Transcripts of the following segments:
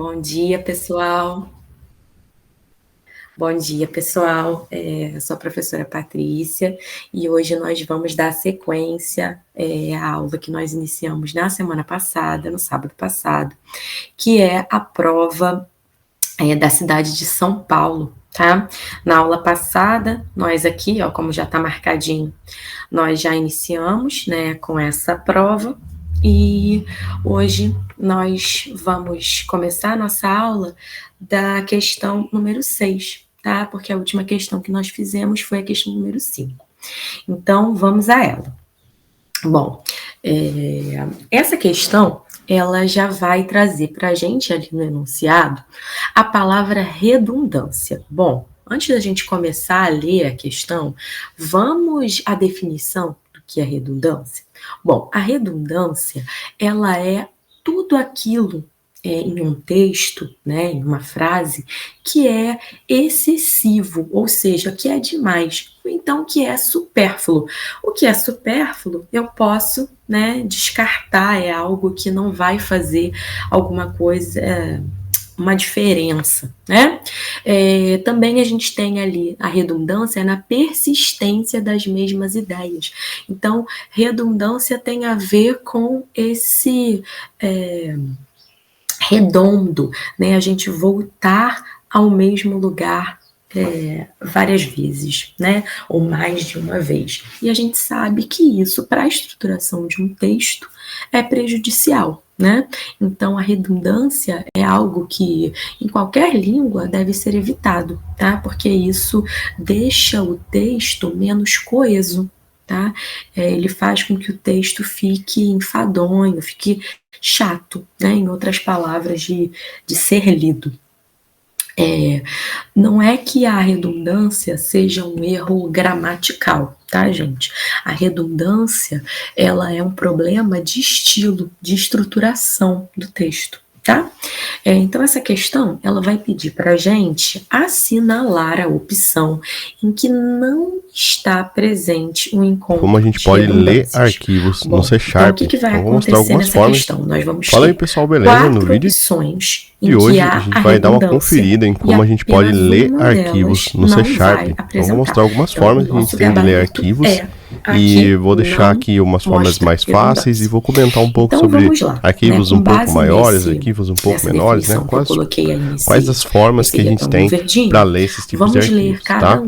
Bom dia, pessoal. Bom dia, pessoal. Eu sou a professora Patrícia e hoje nós vamos dar sequência à aula que nós iniciamos na semana passada, no sábado passado, que é a prova da cidade de São Paulo, tá? Na aula passada, nós aqui, ó, como já está marcadinho, nós já iniciamos, né, com essa prova. E hoje nós vamos começar a nossa aula da questão número 6, tá? Porque a última questão que nós fizemos foi a questão número 5. Então, vamos a ela. Bom, essa questão, ela já vai trazer para a gente ali no enunciado a palavra redundância. Bom, antes da gente começar a ler a questão, vamos à definição do que é redundância? Bom, a redundância, ela é tudo aquilo em um texto, né, em uma frase, que é excessivo, ou seja, que é demais, ou então que é supérfluo. O que é supérfluo, eu posso, né, descartar, é algo que não vai fazer alguma coisa, uma diferença, né? Também a gente tem ali a redundância na persistência das mesmas ideias. Então, redundância tem a ver com esse redondo, né? A gente voltar ao mesmo lugar várias vezes, né? Ou mais de uma vez. E a gente sabe que isso, para a estruturação de um texto, é prejudicial, né? Então, a redundância é algo que, em qualquer língua, deve ser evitado, tá? Porque isso deixa o texto menos coeso, tá? Ele faz com que o texto fique enfadonho, fique chato, né? Em outras palavras, de ser lido. Não é que a redundância seja um erro gramatical, tá, gente? A redundância, ela é um problema de estilo, de estruturação do texto, tá? Então, essa questão, ela vai pedir para a gente assinalar a opção em que não está presente um encontro. Como a gente pode ler arquivos no C Sharp. Então, o que vai vou mostrar acontecer algumas nessa formas. questão? Nós vamos Fala aí, ter pessoal, beleza? No vídeo de hoje a gente vai dar uma conferida em como a gente pode ler arquivos no C Sharp. Então, vou mostrar algumas formas que a gente tem de ler arquivos. E vou deixar aqui umas formas mais fáceis e vou comentar um pouco sobre arquivos um pouco maiores, arquivos um pouco menores, né? Quais as formas que a gente tem para ler esses tipos de arquivos, tá?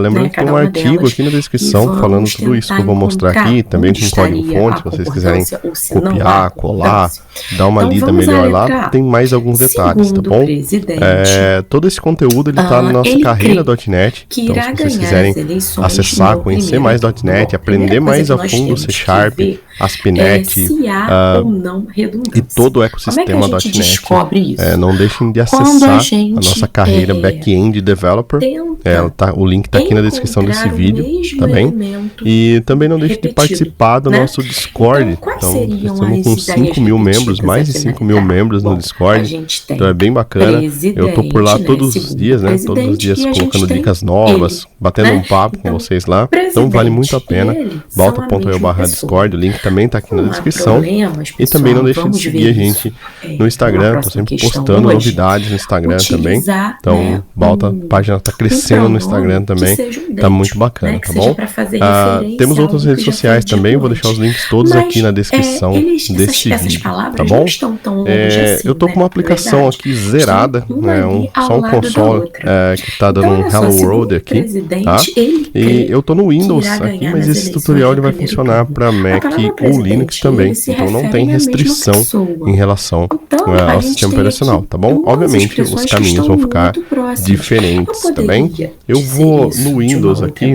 Lembrando que tem um artigo aqui na descrição falando tudo isso que eu vou mostrar aqui, também com código-fonte, se vocês quiserem copiar, colar, dar uma lida melhor lá, tem mais alguns detalhes, tá bom? Todo esse conteúdo ele tá na nossa carreira.net, então se vocês quiserem acessar, conhecer mais .NET, aprender mais a fundo o C Sharp, ASP.NET e todo o ecossistema .NET, não deixem de acessar a nossa carreira Back-end Developer, o link está aqui na descrição desse vídeo, tá bem? E também não deixe de participar do nosso Discord, então estamos com 5 mil membros, mais de 5 mil membros no Discord, então é bem bacana, eu tô por lá todos os dias, né? Todos os dias colocando dicas novas, batendo um papo com vocês lá, então vale muito a pena. Balta.eu/Discord, o link também tá aqui na descrição. E também não deixe de seguir a gente no Instagram, tô sempre postando novidades no Instagram também. Então, Balta, a página tá crescendo no Instagram também, tá muito bacana, tá bom? Temos outras redes sociais também, vou deixar os links todos aqui na descrição desse vídeo, tá bom? Eu tô com uma aplicação aqui zerada, né, só um console que tá dando um Hello World aqui, tá? E eu tô no Windows aqui, mas esse tutorial ele vai funcionar para Mac ou Linux também, então não tem restrição em relação ao sistema operacional, tá bom? Obviamente os caminhos vão ficar diferentes, tá bem? Eu vou no Windows aqui,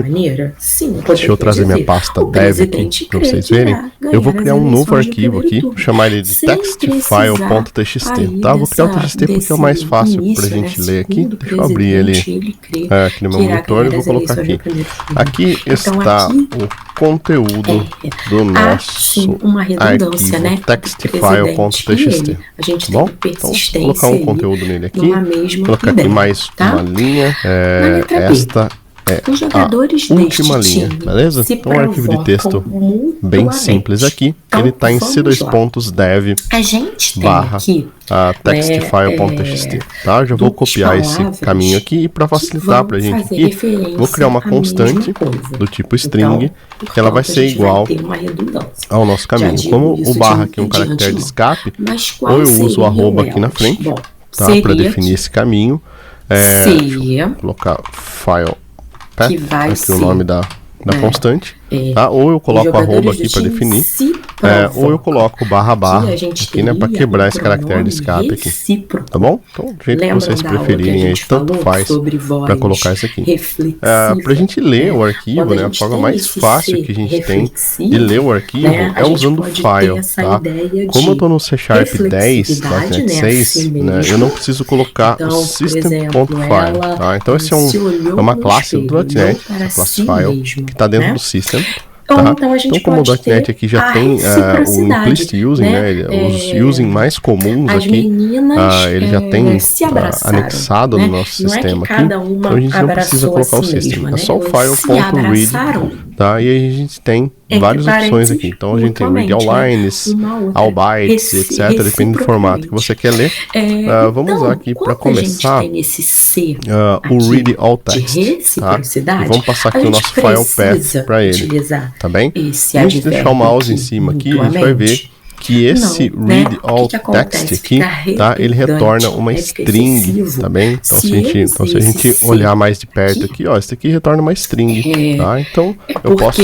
deixa eu trazer minha pasta dev aqui para vocês verem. Eu vou criar um novo arquivo aqui, vou chamar ele de textfile.txt, tá? Vou criar o TXT porque é o mais fácil pra gente ler aqui. Deixa eu abrir ele aqui no meu monitor e vou colocar aqui. Aqui está o conteúdo do nosso arquivo textfile.txt, tá bom? Então, vou colocar um conteúdo nele aqui, vou colocar aqui mais uma linha, esta os jogadores a última linha, beleza? Então um arquivo de texto bem simples aqui, então, ele está em c2.dev barra textfile.txt, tá? Eu já vou copiar esse caminho aqui e para facilitar para a gente aqui, vou criar uma constante do tipo string, que ela vai ser igual ao nosso caminho. Como o barra aqui é um caractere de escape, ou eu uso o arroba aqui na frente, tá? Para definir esse caminho. Deixa eu colocar file path, aqui o nome da constante, tá? Ou eu coloco arroba aqui para definir, ou eu coloco barra aqui, né, para quebrar esse caractere de escape aqui, tá bom? Então, do jeito que vocês preferirem aí, tanto faz para colocar isso aqui. Para a gente ler o arquivo, né, a forma mais fácil que a gente tem de ler o arquivo é usando o file, tá? Como eu estou no C# 10, .NET 6, né, eu não preciso colocar o system.file, tá? Então, esse é uma classe do .NET, essa classe file, que está dentro do system. Tá? Então como o .NET aqui já tem o implicit using, né, os using mais comuns aqui, ele já tem anexado no nosso sistema aqui, então a gente não precisa colocar o system, é só o file.read, tá? E aí a gente tem várias opções aqui, então a gente tem read all lines, all bytes, etc, depende do formato que você quer ler. Vamos usar aqui para começar o read all text, tá? E vamos passar aqui o nosso file path para ele, tá bem? Se a gente deixar o mouse em cima aqui, a gente vai ver que esse read all text aqui, tá? Ele retorna uma string, tá bem? Então se a gente olhar mais de perto aqui, ó, esse aqui retorna uma string, tá? Então eu posso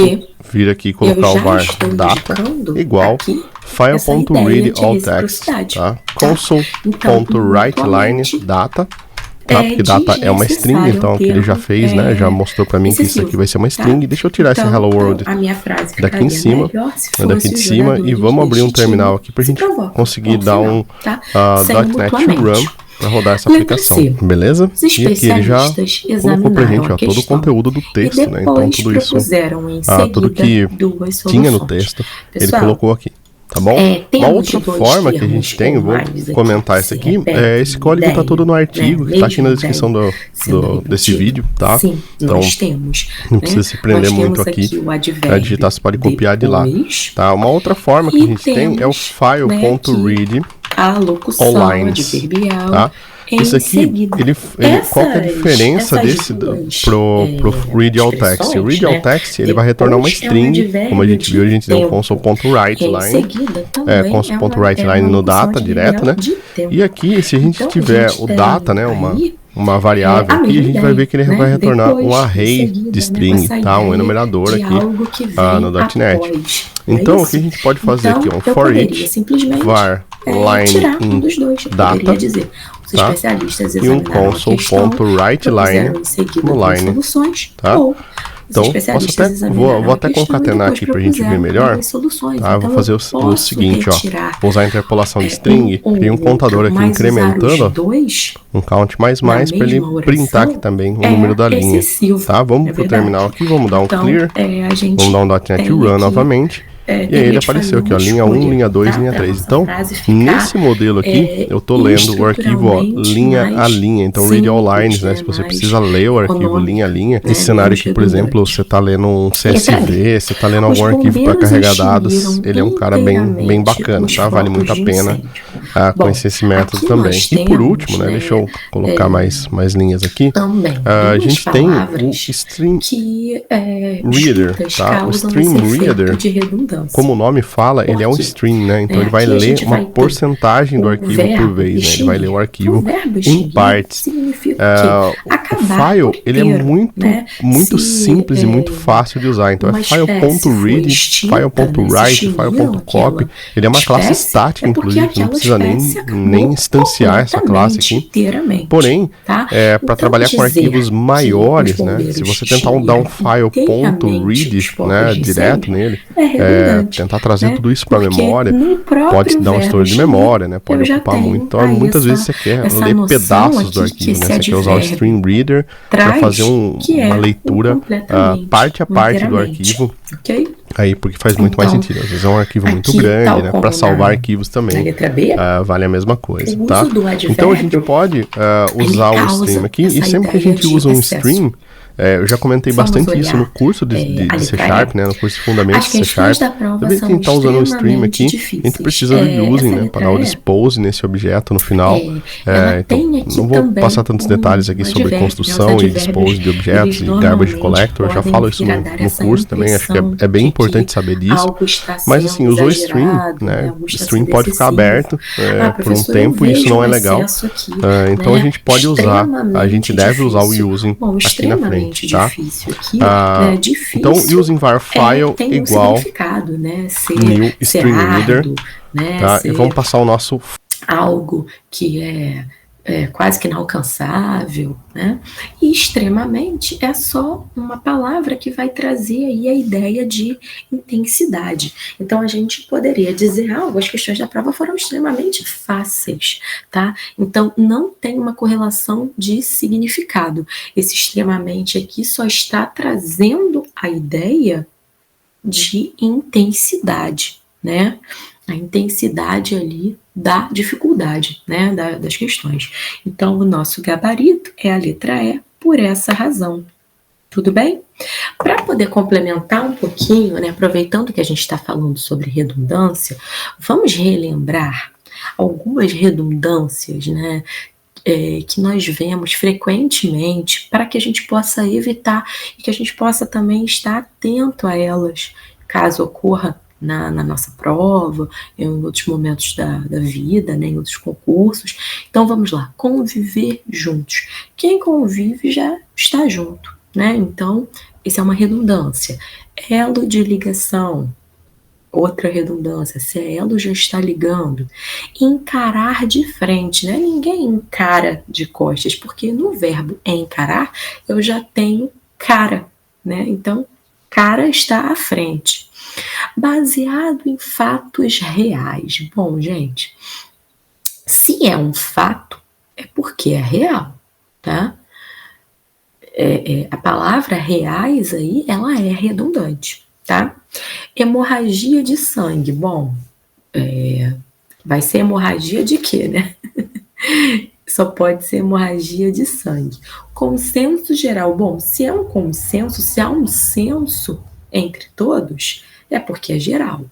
vir aqui e colocar o var data igual file.readAllText, tá? console.writeLine data, tá? Porque data é uma string, então que ele já fez, né? Já mostrou pra mim que isso aqui vai ser uma string. Deixa eu tirar esse hello world daqui em cima, daqui de cima, e vamos abrir um terminal aqui pra gente conseguir dar um .NET Run para rodar essa aplicação, beleza? E aqui ele já colocou pra gente, ó, todo o conteúdo do texto, né? Então tudo isso, tudo que tinha no texto, ele colocou aqui. Tá bom? Uma outra forma que a gente tem, eu vou comentar isso aqui, esse código tá todo no artigo, que tá aqui na descrição desse vídeo, tá? Então, não precisa se prender muito aqui a digitar, você pode copiar de lá, tá? Uma outra forma que a gente tem é o file.read all-lines, tá? Isso aqui, qual que é a diferença desse pro read all text? O read all text, ele vai retornar uma string, como a gente viu, a gente deu um console.writeLine, console.writeLine no data direto, né? E aqui, se a gente tiver o data, né, uma variável aqui, a gente vai ver que ele vai retornar um array de string, tá? Um enumerador aqui no .NET. Então, o que a gente pode fazer aqui? Um for each var line in data, tá? E um console.writeLine no line, tá? Então, vou até concatenar aqui pra gente ver melhor, tá? Vou fazer o seguinte, ó, vou usar a interpolação de string, criar um contador aqui incrementando, ó, um count mais para ele printar aqui também o número da linha, tá? Vamos pro terminal aqui, vamos dar um clear, vamos dar um .NET Run novamente. E aí ele apareceu aqui, ó, linha 1, linha 2, linha 3. Então, nesse modelo aqui, eu tô lendo o arquivo, ó, linha a linha. Então, read all lines, né? Se você precisa ler o arquivo linha a linha. Nesse cenário aqui, por exemplo, você tá lendo um CSV, você tá lendo algum arquivo para carregar dados, ele é um cara bem bacana, tá? Vale muito a pena conhecer esse método também. E por último, né? Deixa eu colocar mais linhas aqui. A gente tem o Stream Reader, tá? O Stream Reader, como o nome fala, ele é um stream, né? Então ele vai ler uma porcentagem do arquivo por vez, né? Ele vai ler o arquivo em partes. O file, ele é muito simples e muito fácil de usar. Então é file.read, file.write, file.copy. Ele é uma classe estática, inclusive, que não precisa nem instanciar essa classe aqui. Porém, para trabalhar com arquivos maiores, né? Se você tentar dar um file.read, né, direto nele, tentar trazer tudo isso para a memória, pode dar um estouro de memória, né? Pode ocupar muito. Então, muitas vezes você quer ler pedaços do arquivo, né? Você quer usar o Stream Reader para fazer uma leitura parte a parte do arquivo. Aí, porque faz muito mais sentido. Às vezes é um arquivo muito grande, né? Para salvar arquivos também, vale a mesma coisa, tá? Então, a gente pode usar o stream aqui, e sempre que a gente usa um stream, Eu já comentei bastante isso no curso de C Sharp, né? No curso de Fundamentos de C Sharp. Também quem está usando o stream aqui, a gente precisa do using, né? Para dar o dispose nesse objeto no final. Então, não vou passar tantos detalhes aqui sobre construção e dispose de objetos e garbage collector. Eu já falo isso no curso também. Acho que é bem importante saber disso. Mas assim, usou stream, né? O stream pode ficar aberto por um tempo e isso não é legal. Então a gente pode usar, a gente deve usar o using aqui na frente, tá? Então, using var file igual new string reader, tá? E vamos passar o nosso algo que é quase que inalcançável, né? E extremamente é só uma palavra que vai trazer aí a ideia de intensidade. Então a gente poderia dizer, as questões da prova foram extremamente fáceis, tá? Então não tem uma correlação de significado. Esse extremamente aqui só está trazendo a ideia de intensidade, né? A intensidade ali da dificuldade, né, das questões. Então, o nosso gabarito é a letra E por essa razão. Tudo bem? Para poder complementar um pouquinho, né, aproveitando que a gente está falando sobre redundância, vamos relembrar algumas redundâncias, né, que nós vemos frequentemente para que a gente possa evitar e que a gente possa também estar atento a elas, caso ocorra na nossa prova, em outros momentos da vida, né, em outros concursos. Então vamos lá, conviver juntos. Quem convive já está junto, né? Então, isso é uma redundância. Elo de ligação, outra redundância, se a elo já está ligando. Encarar de frente, né? Ninguém encara de costas, porque no verbo encarar eu já tenho cara, né? Então, cara está à frente. Baseado em fatos reais. Bom, gente, se é um fato, é porque é real, tá? A palavra reais aí, ela é redundante, tá? Hemorragia de sangue. Bom, vai ser hemorragia de quê, né? Só pode ser hemorragia de sangue. Consenso geral. Bom, se é um consenso, se há um senso entre todos, é porque é geral.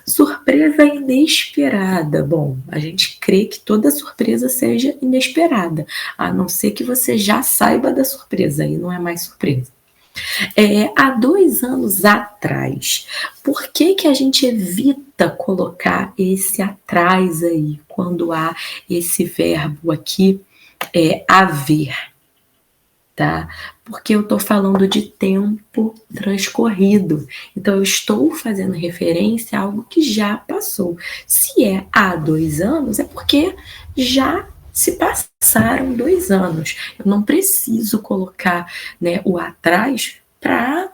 Surpresa inesperada. Bom, a gente crê que toda surpresa seja inesperada, a não ser que você já saiba da surpresa, aí não é mais surpresa. Há 2 anos atrás, por que a gente evita colocar esse atrás aí, quando há esse verbo aqui, haver? Tá? Porque eu estou falando de tempo transcorrido. Então, eu estou fazendo referência a algo que já passou. Se é há 2 anos, é porque já se passaram 2 anos. Eu não preciso colocar, né, o atrás para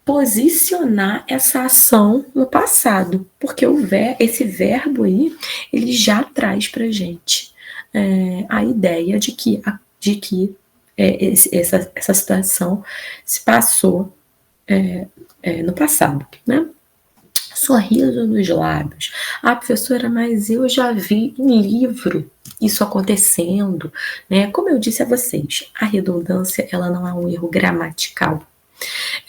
posicionar essa ação no passado, porque esse verbo aí, ele já traz para a gente a ideia de que essa situação se passou no passado, né? Sorriso nos lábios. Professora, mas eu já vi em livro isso acontecendo, né? Como eu disse a vocês, a redundância, ela não é um erro gramatical.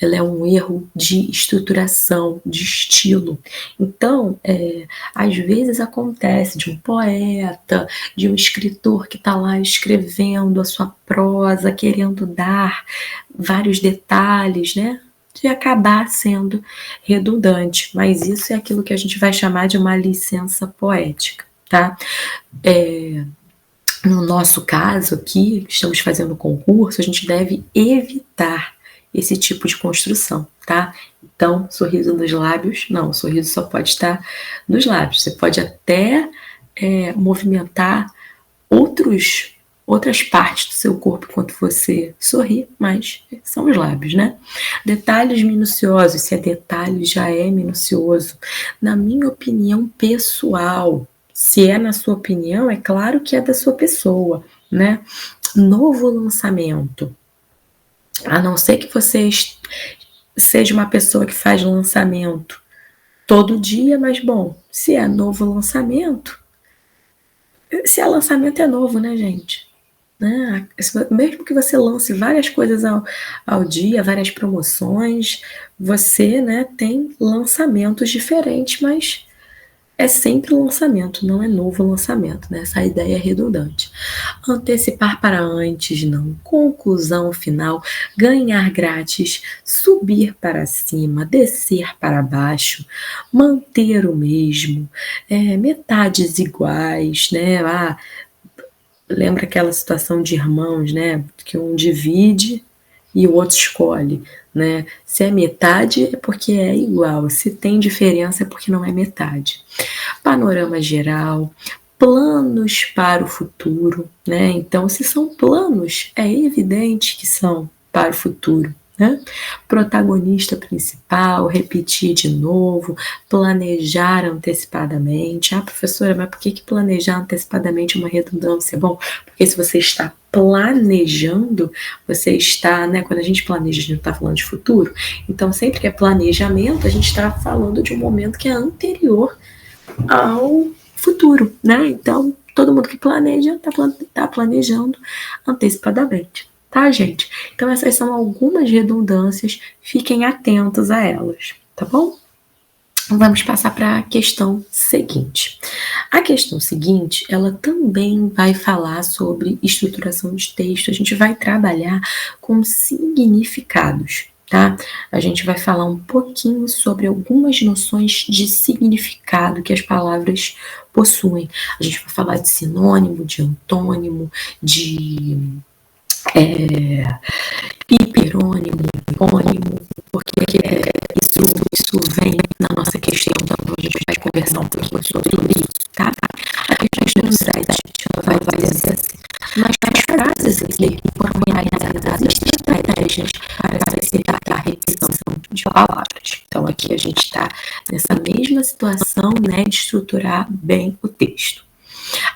Ela é um erro de estruturação, de estilo. Então, às vezes acontece de um poeta, de um escritor que está lá escrevendo a sua prosa, querendo dar vários detalhes, né? De acabar sendo redundante. Mas isso é aquilo que a gente vai chamar de uma licença poética, tá? No nosso caso aqui, estamos fazendo concurso, a gente deve evitar esse tipo de construção, tá? Então, sorriso nos lábios, não, o sorriso só pode estar nos lábios. Você pode até movimentar outras partes do seu corpo enquanto você sorri, mas são os lábios, né? Detalhes minuciosos, se é detalhe já é minucioso. Na minha opinião pessoal, se é na sua opinião, é claro que é da sua pessoa, né? Novo lançamento. A não ser que você seja uma pessoa que faz lançamento todo dia, mas bom, se é novo lançamento, se é lançamento é novo, né, gente? né? Mesmo que você lance várias coisas ao dia, várias promoções, você, né, tem lançamentos diferentes, mas é sempre lançamento, não é novo lançamento, né? Essa ideia é redundante. Antecipar para antes, não. Conclusão final, ganhar grátis, subir para cima, descer para baixo, manter o mesmo, metades iguais, né? Lembra aquela situação de irmãos, né? Que um divide e o outro escolhe, né? Se é metade é porque é igual, se tem diferença é porque não é metade. Panorama geral, planos para o futuro, né? Então, se são planos, é evidente que são para o futuro, né? Protagonista principal, repetir de novo, planejar antecipadamente. Ah, professora, mas por que planejar antecipadamente é uma redundância? Bom, porque se você está planejando, você está, né? Quando a gente planeja, a gente não está falando de futuro. Então, sempre que é planejamento, a gente está falando de um momento que é anterior ao futuro, né? Então, todo mundo que planeja está planejando antecipadamente, tá, gente? Então, essas são algumas redundâncias, fiquem atentos a elas, tá bom? Vamos passar para a questão seguinte. A questão seguinte, ela também vai falar sobre estruturação de texto, a gente vai trabalhar com significados, tá? A gente vai falar um pouquinho sobre algumas noções de significado que as palavras possuem. A gente vai falar de sinônimo, de antônimo, de hiperônimo, hipônimo, porque isso vem na nossa questão, então a gente vai conversar um pouquinho sobre isso, tá? A questão 7 vai dizer assim, nas frases aqui foram realizadas estratégias para facilitar a repetição de palavras. Então aqui a gente está nessa mesma situação, né, de estruturar bem o texto.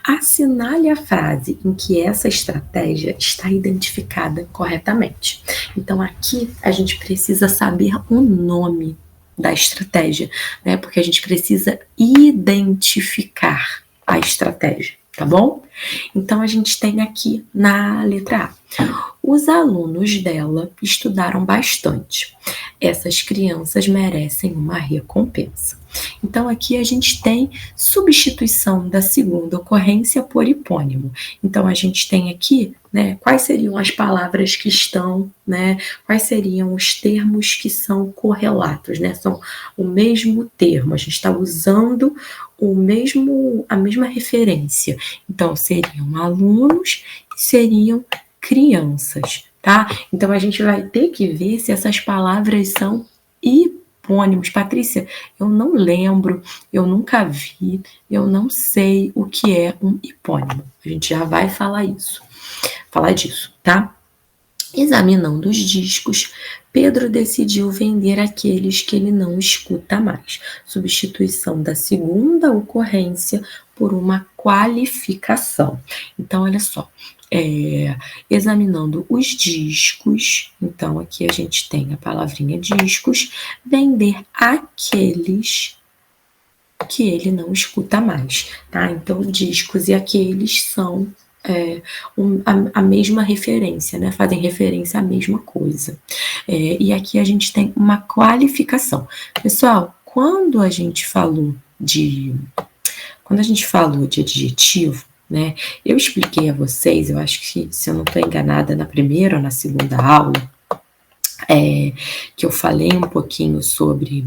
Assinale a frase em que essa estratégia está identificada corretamente. Então, aqui a gente precisa saber o nome da estratégia, né? Porque a gente precisa identificar a estratégia, tá bom? Então, a gente tem aqui na letra A. Os alunos dela estudaram bastante. Essas crianças merecem uma recompensa. Então, aqui a gente tem substituição da segunda ocorrência por hipônimo. Então, a gente tem aqui, né, quais seriam as palavras que estão, né, quais seriam os termos que são correlatos, né, são o mesmo termo, a gente está usando a mesma referência. Então, seriam alunos e seriam crianças, tá? Então, a gente vai ter que ver se essas palavras são hipônimos. Patrícia, eu não lembro, eu nunca vi, eu não sei o que é um hipônimo. A gente já vai falar disso, tá? Examinando os discos, Pedro decidiu vender aqueles que ele não escuta mais. Substituição da segunda ocorrência por uma qualificação. Então, olha só. Examinando os discos, então aqui a gente tem a palavrinha discos, vender aqueles que ele não escuta mais, tá? Então, discos e aqueles são a mesma referência, né? Fazem referência à mesma coisa. E aqui a gente tem uma qualificação. Pessoal, quando a gente falou de adjetivo, né? Eu expliquei a vocês, eu acho que, se eu não estou enganada, na primeira ou na segunda aula, que eu falei um pouquinho sobre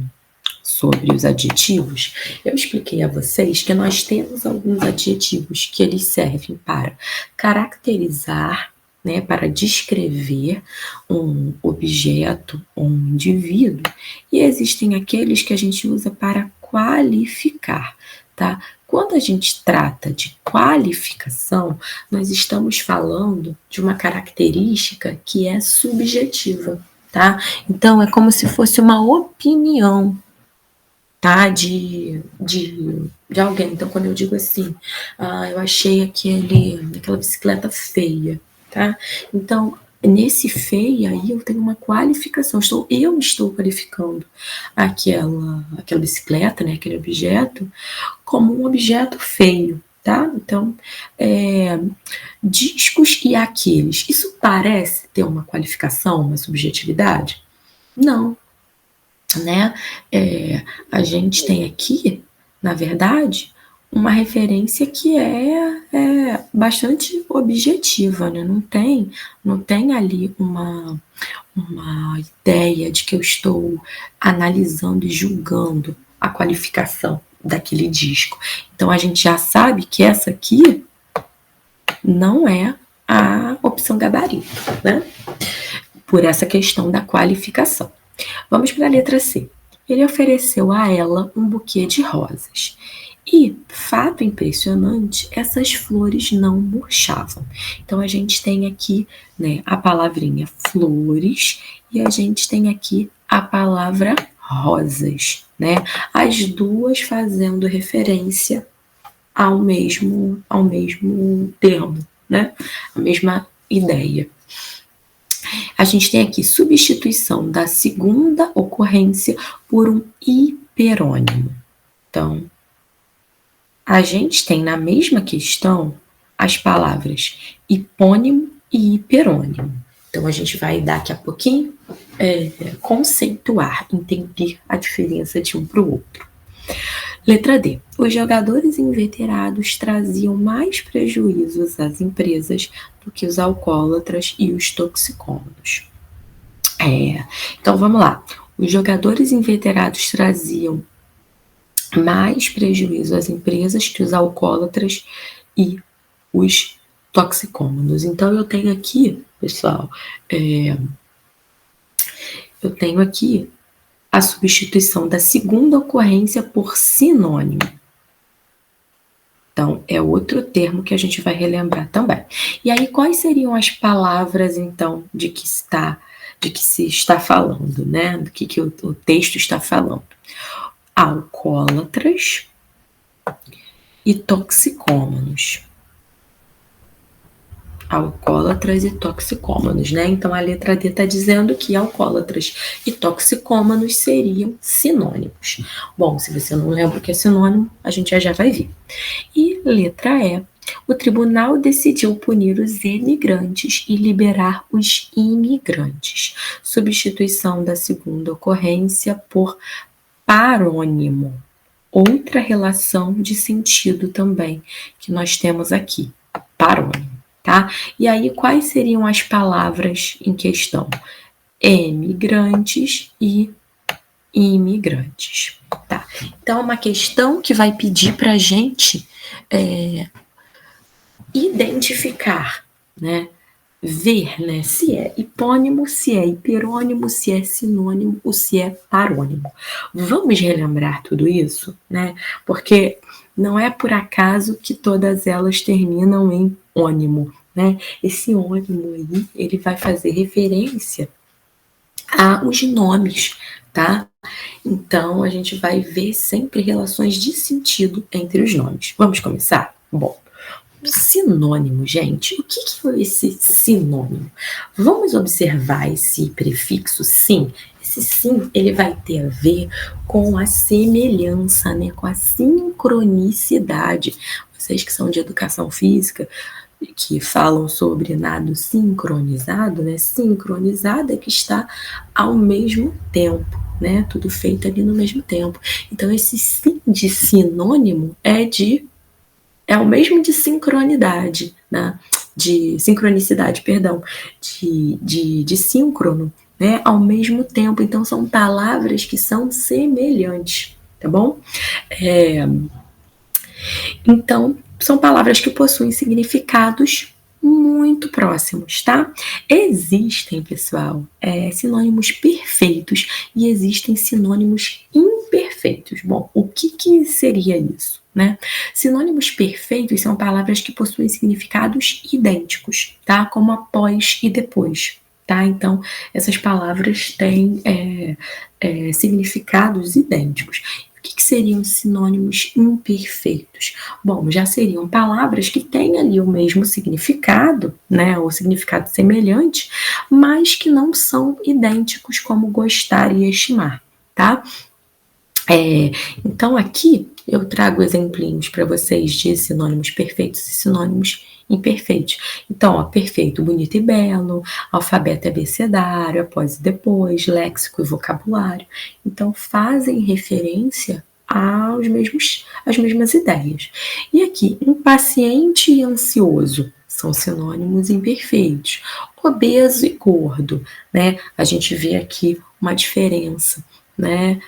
os adjetivos, eu expliquei a vocês que nós temos alguns adjetivos que eles servem para caracterizar, né, para descrever um objeto ou um indivíduo, e existem aqueles que a gente usa para qualificar, tá? Quando a gente trata de qualificação, nós estamos falando de uma característica que é subjetiva, tá? Então, é como se fosse uma opinião, tá? De alguém. Então, quando eu digo assim, eu achei aquela bicicleta feia, tá? Então, nesse feia aí eu tenho uma qualificação. Eu estou qualificando aquela bicicleta, né? Aquele objeto como um objeto feio, tá? Então, discos e aqueles, isso parece ter uma qualificação, uma subjetividade? Não, né? A gente tem aqui, na verdade, uma referência que é bastante objetiva, né? Não tem ali uma ideia de que eu estou analisando e julgando a qualificação daquele disco. Então a gente já sabe que essa aqui não é a opção gabarito, né? Por essa questão da qualificação. Vamos para a letra C. Ele ofereceu a ela um buquê de rosas. E, fato impressionante, essas flores não murchavam. Então, a gente tem aqui, né, a palavrinha flores e a gente tem aqui a palavra rosas, né? As duas fazendo referência ao mesmo termo, né? A mesma ideia. A gente tem aqui substituição da segunda ocorrência por um hiperônimo. Então, a gente tem na mesma questão as palavras hipônimo e hiperônimo. Então, a gente vai daqui a pouquinho conceituar, entender a diferença de um para o outro. Letra D. Os jogadores inveterados traziam mais prejuízos às empresas do que os alcoólatras e os toxicômanos. Então, vamos lá. Os jogadores inveterados traziam mais prejuízo às empresas que os alcoólatras e os toxicômanos. Então, eu tenho aqui, pessoal, eu tenho aqui a substituição da segunda ocorrência por sinônimo. Então, é outro termo que a gente vai relembrar também. E aí, quais seriam as palavras, então, de que se está falando, né? Do que o texto está falando? Alcoólatras e toxicômanos. Alcoólatras e toxicômanos, né? Então, a letra D está dizendo que alcoólatras e toxicômanos seriam sinônimos. Bom, se você não lembra o que é sinônimo, a gente já vai ver. E letra E. O tribunal decidiu punir os emigrantes e liberar os imigrantes. Substituição da segunda ocorrência por parônimo. Outra relação de sentido também que nós temos aqui. Parônimo. Tá? E aí, quais seriam as palavras em questão? Emigrantes e imigrantes. Tá? Então, é uma questão que vai pedir para a gente identificar, né? Ver, né? Se é hipônimo, se é hiperônimo, se é sinônimo ou se é parônimo. Vamos relembrar tudo isso, né? Porque não é por acaso que todas elas terminam em ônimo, né? Esse ônimo aí, ele vai fazer referência aos nomes, tá? Então, a gente vai ver sempre relações de sentido entre os nomes. Vamos começar? Bom, sinônimo, gente. O que é esse sinônimo? Vamos observar esse prefixo sim. Esse sim, ele vai ter a ver com a semelhança, né? Com a sincronicidade. Vocês que são de educação física, que falam sobre nado sincronizado, né? Sincronizado é que está ao mesmo tempo, né? Tudo feito ali no mesmo tempo. Então, esse sim de sinônimo é o mesmo de sincronidade, né? De sincronicidade, perdão, de síncrono, né? Ao mesmo tempo. Então, são palavras que são semelhantes, tá bom? Então, são palavras que possuem significados muito próximos, tá? Existem, pessoal, sinônimos perfeitos e existem sinônimos imperfeitos. Bom, o que seria isso, né? Sinônimos perfeitos são palavras que possuem significados idênticos, tá? Como após e depois, tá? Então, essas palavras têm significados idênticos. O que seriam sinônimos imperfeitos? Bom, já seriam palavras que têm ali o mesmo significado, né, ou significado semelhante, mas que não são idênticos como gostar e estimar, tá? Então, aqui, eu trago exemplinhos para vocês de sinônimos perfeitos e sinônimos imperfeitos. Então, ó, perfeito, bonito e belo, alfabeto e abecedário, após e depois, léxico e vocabulário. Então, fazem referência às mesmas ideias. E aqui, impaciente e ansioso são sinônimos imperfeitos. Obeso e gordo, né? A gente vê aqui uma diferença, né?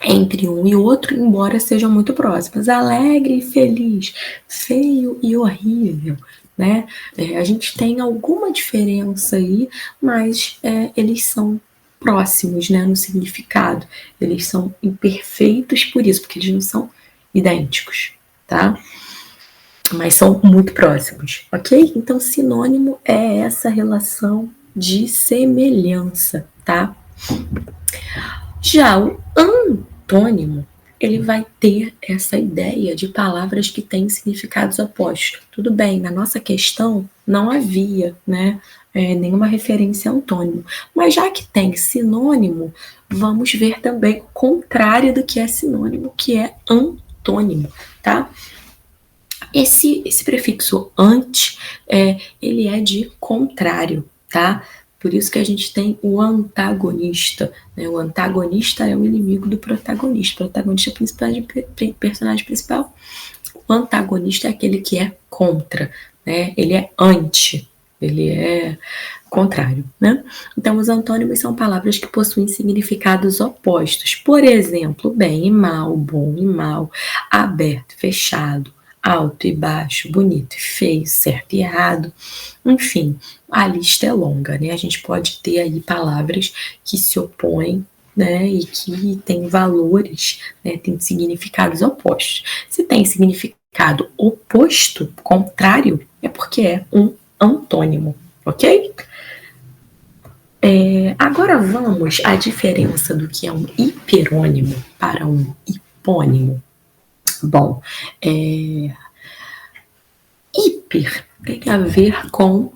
Entre um e outro, embora sejam muito próximos. Alegre e feliz, feio e horrível, né? A gente tem alguma diferença aí, mas eles são próximos, né, no significado. Eles são imperfeitos por isso, porque eles não são idênticos, tá? Mas são muito próximos, ok? Então, sinônimo é essa relação de semelhança, tá? Já o antônimo, ele vai ter essa ideia de palavras que têm significados opostos. Tudo bem, na nossa questão não havia, né, nenhuma referência a antônimo. Mas já que tem sinônimo, vamos ver também o contrário do que é sinônimo, que é antônimo, tá? Esse prefixo ante, ele é de contrário, tá? Por isso que a gente tem o antagonista, né? O antagonista é o inimigo do protagonista. O protagonista principal, personagem principal. O antagonista é aquele que é contra, né? Ele é anti, ele é contrário, né? Então, os antônimos são palavras que possuem significados opostos. Por exemplo, bem e mal, bom e mal, aberto e fechado, alto e baixo, bonito e feio, certo e errado. Enfim, a lista é longa, né? A gente pode ter aí palavras que se opõem, né, e que tem valores, né, tem significados opostos. Se tem significado oposto, contrário, é porque é um antônimo, ok? Agora vamos à diferença do que é um hiperônimo para um hipônimo. Bom, hiper tem a ver com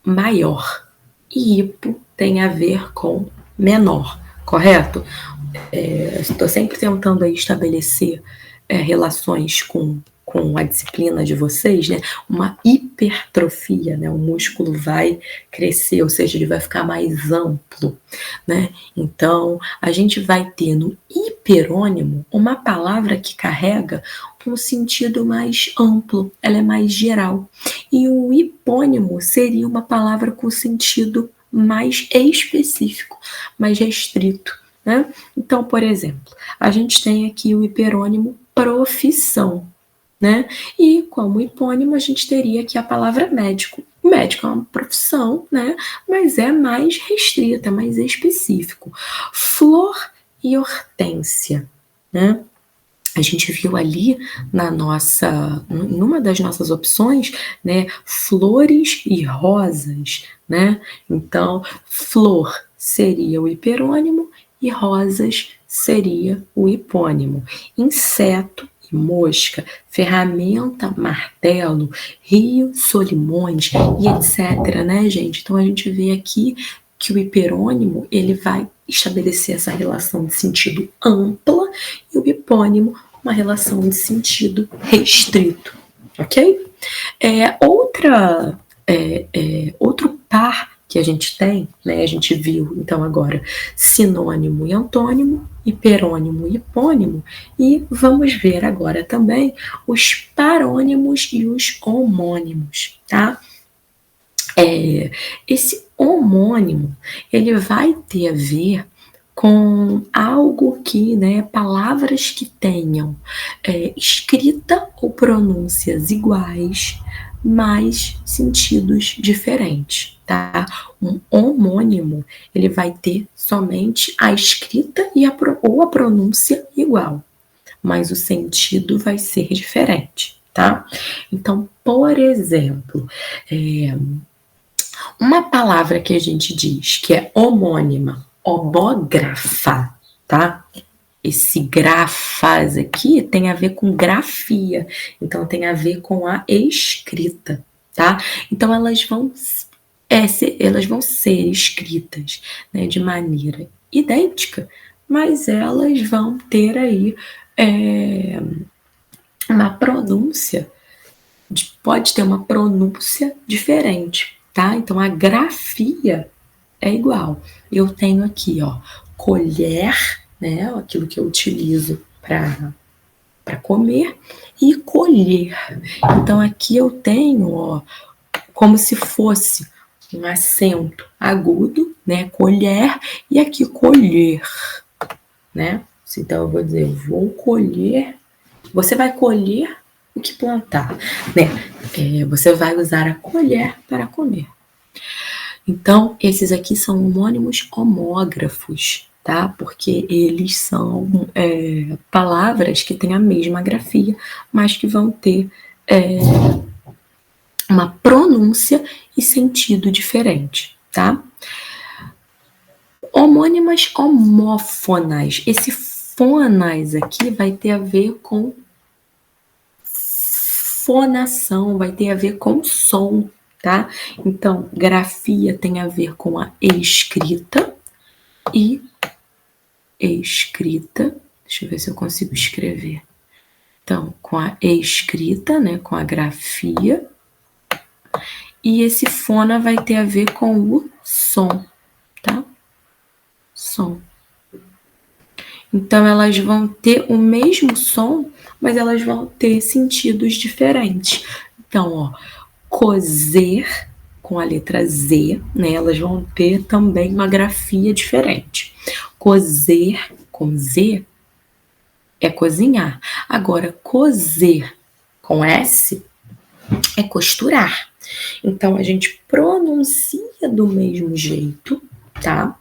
maior e hipo tem a ver com menor, correto? Estou sempre tentando aí estabelecer relações com a disciplina de vocês, né? Uma hipertrofia, né? O músculo vai crescer, ou seja, ele vai ficar mais amplo, né? Então, a gente vai ter no hiperônimo uma palavra que carrega um sentido mais amplo, ela é mais geral. E o hipônimo seria uma palavra com sentido mais específico, mais restrito, né? Então, por exemplo, a gente tem aqui o hiperônimo profissão, né? E como hipônimo, a gente teria aqui a palavra médico. O médico é uma profissão, né? Mas é mais restrita, mais específico. Flor e hortênsia, né? A gente viu ali em uma das nossas opções, né, flores e rosas, né? Então, flor seria o hiperônimo e rosas seria o hipônimo. Inseto e mosca, ferramenta, martelo, rio, solimões e etc, né, gente? Então, a gente vê aqui que o hiperônimo, ele vai estabelecer essa relação de sentido ampla e o hipônimo uma relação de sentido restrito, ok? Outro par que a gente tem, né? A gente viu, então, agora, sinônimo e antônimo, hiperônimo e hipônimo, e vamos ver agora também os parônimos e os homônimos, tá? Esse homônimo, ele vai ter a ver com algo que, né, palavras que tenham escrita ou pronúncias iguais, mas sentidos diferentes, tá? Um homônimo, ele vai ter somente a escrita ou a pronúncia igual, mas o sentido vai ser diferente, tá? Então, por exemplo, uma palavra que a gente diz que é homônima, homógrafa, tá? Esse grafas aqui tem a ver com grafia, então tem a ver com a escrita, tá? Então elas vão ser escritas, né, de maneira idêntica, mas elas vão ter aí uma pronúncia, pode ter uma pronúncia diferente, tá? Então, a grafia é igual. Eu tenho aqui, ó, colher, né? Aquilo que eu utilizo para comer, e colher. Então, aqui eu tenho, ó, como se fosse um acento agudo, né? Colher, e aqui colher, né? Então, eu vou dizer, eu vou colher. Você vai colher o que plantar, né? Você vai usar a colher para comer. Então, esses aqui são homônimos homógrafos, tá? Porque eles são palavras que têm a mesma grafia, mas que vão ter uma pronúncia e sentido diferente, tá? Homônimas homófonas. Esse fonas aqui vai ter a ver com fonação, vai ter a ver com som, tá? Então, grafia tem a ver com a escrita e escrita. Deixa eu ver se eu consigo escrever. Então, com a escrita, né, com a grafia. E esse fona vai ter a ver com o som, tá? Som. Então, elas vão ter o mesmo som, mas elas vão ter sentidos diferentes. Então, ó, cozer, com a letra Z, né, elas vão ter também uma grafia diferente. Cozer, com Z, é cozinhar. Agora, cozer, com S, é costurar. Então, a gente pronuncia do mesmo jeito, tá?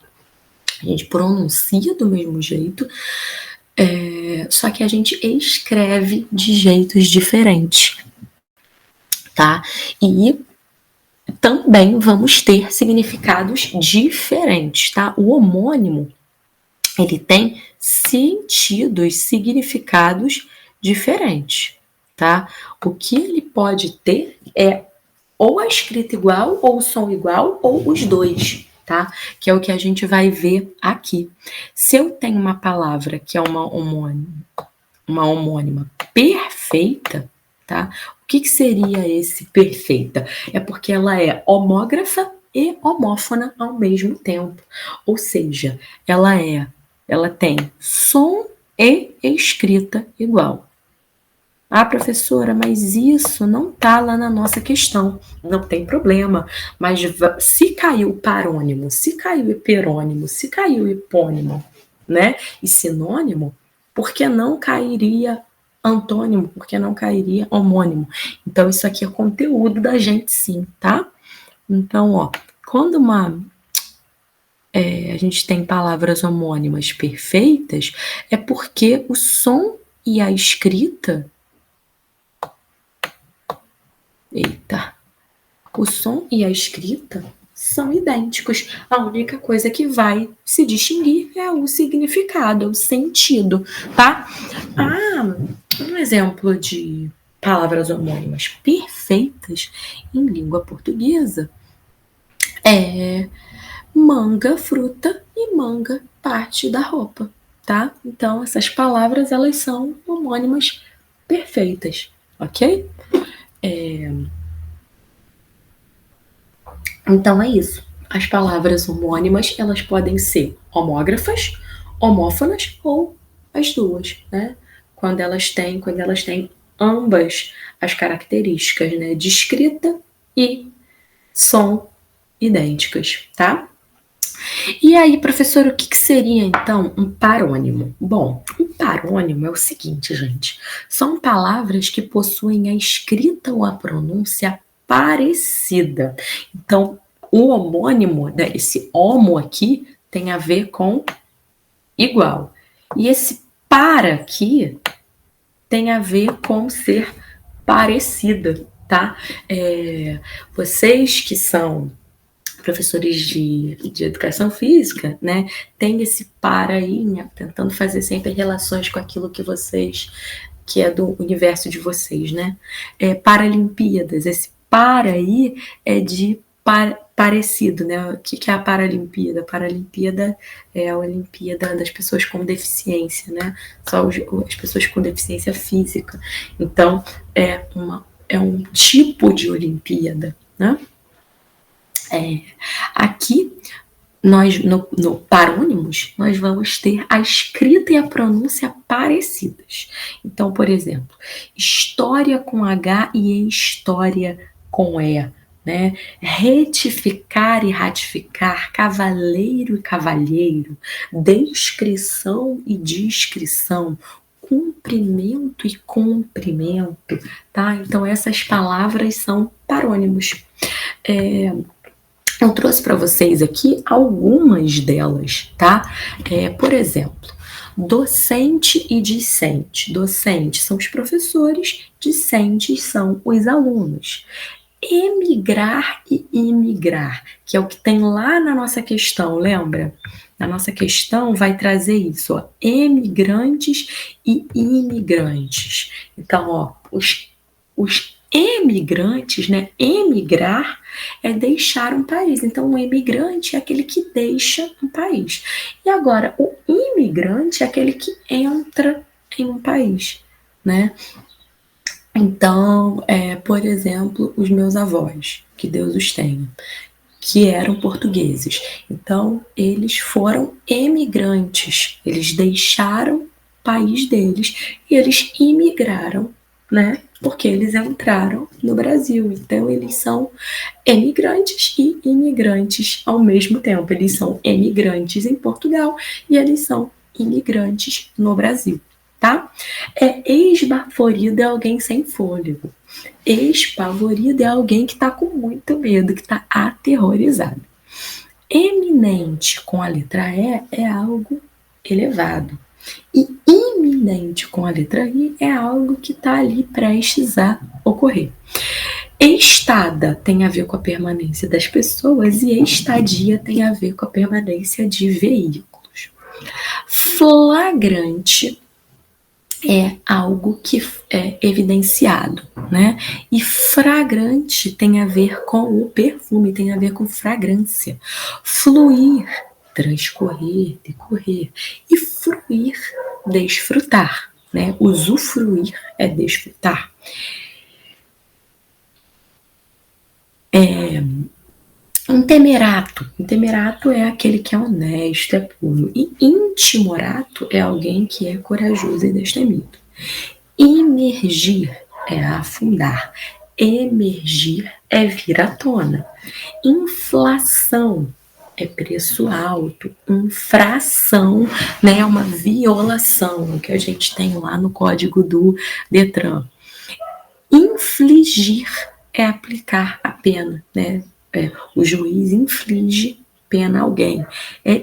A gente pronuncia do mesmo jeito, só que a gente escreve de jeitos diferentes, tá? E também vamos ter significados diferentes, tá? O homônimo, ele tem sentidos, significados diferentes, tá? O que ele pode ter é ou a escrita igual, ou o som igual, ou os dois, tá? Que é o que a gente vai ver aqui. Se eu tenho uma palavra que é uma homônima perfeita, tá? O que seria esse perfeita? É porque ela é homógrafa e homófona ao mesmo tempo. Ou seja, ela tem som e escrita igual. Ah, professora, mas isso não tá lá na nossa questão. Não tem problema. Mas se caiu parônimo, se caiu hiperônimo, se caiu hipônimo, né? E sinônimo, por que não cairia antônimo? Por que não cairia homônimo? Então, isso aqui é conteúdo da gente, sim, tá? Então, ó, quando a gente tem palavras homônimas perfeitas, é porque o som e a escrita... O som e a escrita são idênticos. A única coisa que vai se distinguir é o significado, o sentido, tá? Um exemplo de palavras homônimas perfeitas em língua portuguesa é manga, fruta, e manga, parte da roupa, tá? Então, essas palavras, elas são homônimas perfeitas, ok? Então, é isso. As palavras homônimas, elas podem ser homógrafas, homófonas ou as duas, né? Quando elas têm ambas as características, né? De escrita e som idênticas, tá? E aí, professor, o que seria, então, um parônimo? Bom, um parônimo é o seguinte, gente. São palavras que possuem a escrita ou a pronúncia parecida. Então, o homônimo, né, esse homo aqui, tem a ver com igual. E esse para aqui tem a ver com ser parecida, tá? Vocês que são professores de educação física, né, tem esse para aí, né, tentando fazer sempre relações com aquilo que é do universo de vocês, né? Paralimpíadas, esse para aí é de parecido, né? O que é a Paralimpíada? A Paralimpíada é a Olimpíada das pessoas com deficiência, né? Só as pessoas com deficiência física. Então, é um tipo de Olimpíada, né? Aqui, nós no parônimos, nós vamos ter a escrita e a pronúncia parecidas. Então, por exemplo, história com H e história com E, né? Retificar e ratificar, cavaleiro e cavalheiro, descrição e descrição, cumprimento e cumprimento, tá? Então, essas palavras são parônimos. Eu trouxe para vocês aqui algumas delas, tá? Por exemplo, docente e discente. Docente são os professores, discentes são os alunos. Emigrar e imigrar, que é o que tem lá na nossa questão, lembra? Na nossa questão vai trazer isso, ó, emigrantes e imigrantes. Então, ó, os emigrantes, né? Emigrar é deixar um país. Então, o emigrante é aquele que deixa um país. E agora, o imigrante é aquele que entra em um país, né? Então, por exemplo, os meus avós, que Deus os tenha, que eram portugueses. Então, eles foram emigrantes. Eles deixaram o país deles e eles imigraram, né? Porque eles entraram no Brasil. Então, eles são emigrantes e imigrantes ao mesmo tempo. Eles são emigrantes em Portugal e eles são imigrantes no Brasil, tá? Esbaforido é alguém sem fôlego. Espavorido é alguém que está com muito medo, que está aterrorizado. Eminente com a letra E é algo elevado. E iminente com a letra I é algo que está ali prestes a ocorrer. Estada tem a ver com a permanência das pessoas e estadia tem a ver com a permanência de veículos. Flagrante é algo que é evidenciado, né? E fragrante tem a ver com o perfume, tem a ver com fragrância. Fluir, transcorrer, decorrer. E fruir, desfrutar, né? Usufruir é desfrutar. Intemerato é aquele que é honesto, é puro. E intimorato é alguém que é corajoso e destemido. Imergir é afundar. Emergir é vir à tona. Inflação é preço alto. Infração, né, é uma violação, que a gente tem lá no código do Detran. Infligir é aplicar a pena, né? O juiz inflige pena a alguém.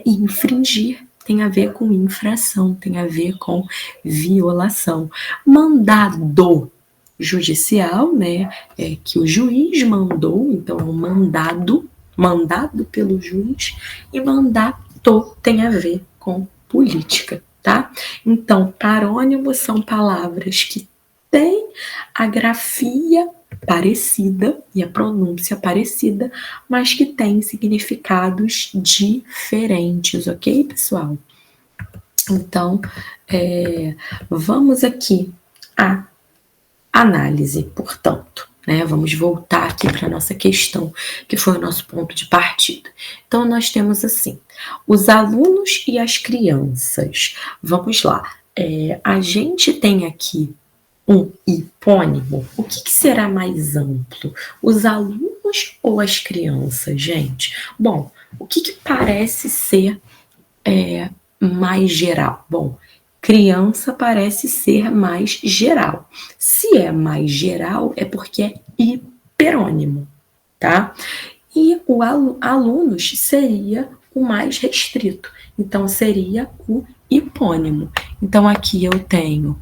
Infringir tem a ver com infração, tem a ver com violação. Mandado judicial, né? Que o juiz mandou, então é um mandado pelo juiz, e mandato tem a ver com política, tá? Então, parônimos são palavras que têm a grafia parecida e a pronúncia parecida, mas que têm significados diferentes, ok, pessoal? Então, vamos aqui à análise, portanto, né? Vamos voltar aqui para a nossa questão, que foi o nosso ponto de partida. Então, nós temos assim, os alunos e as crianças. Vamos lá, a gente tem aqui um hipônimo. O que será mais amplo? Os alunos ou as crianças, gente? Bom, o que parece ser mais geral? Bom, criança parece ser mais geral. Se é mais geral, é porque é hiperônimo, tá? E o alunos seria o mais restrito. Então, seria o hipônimo. Então, aqui eu tenho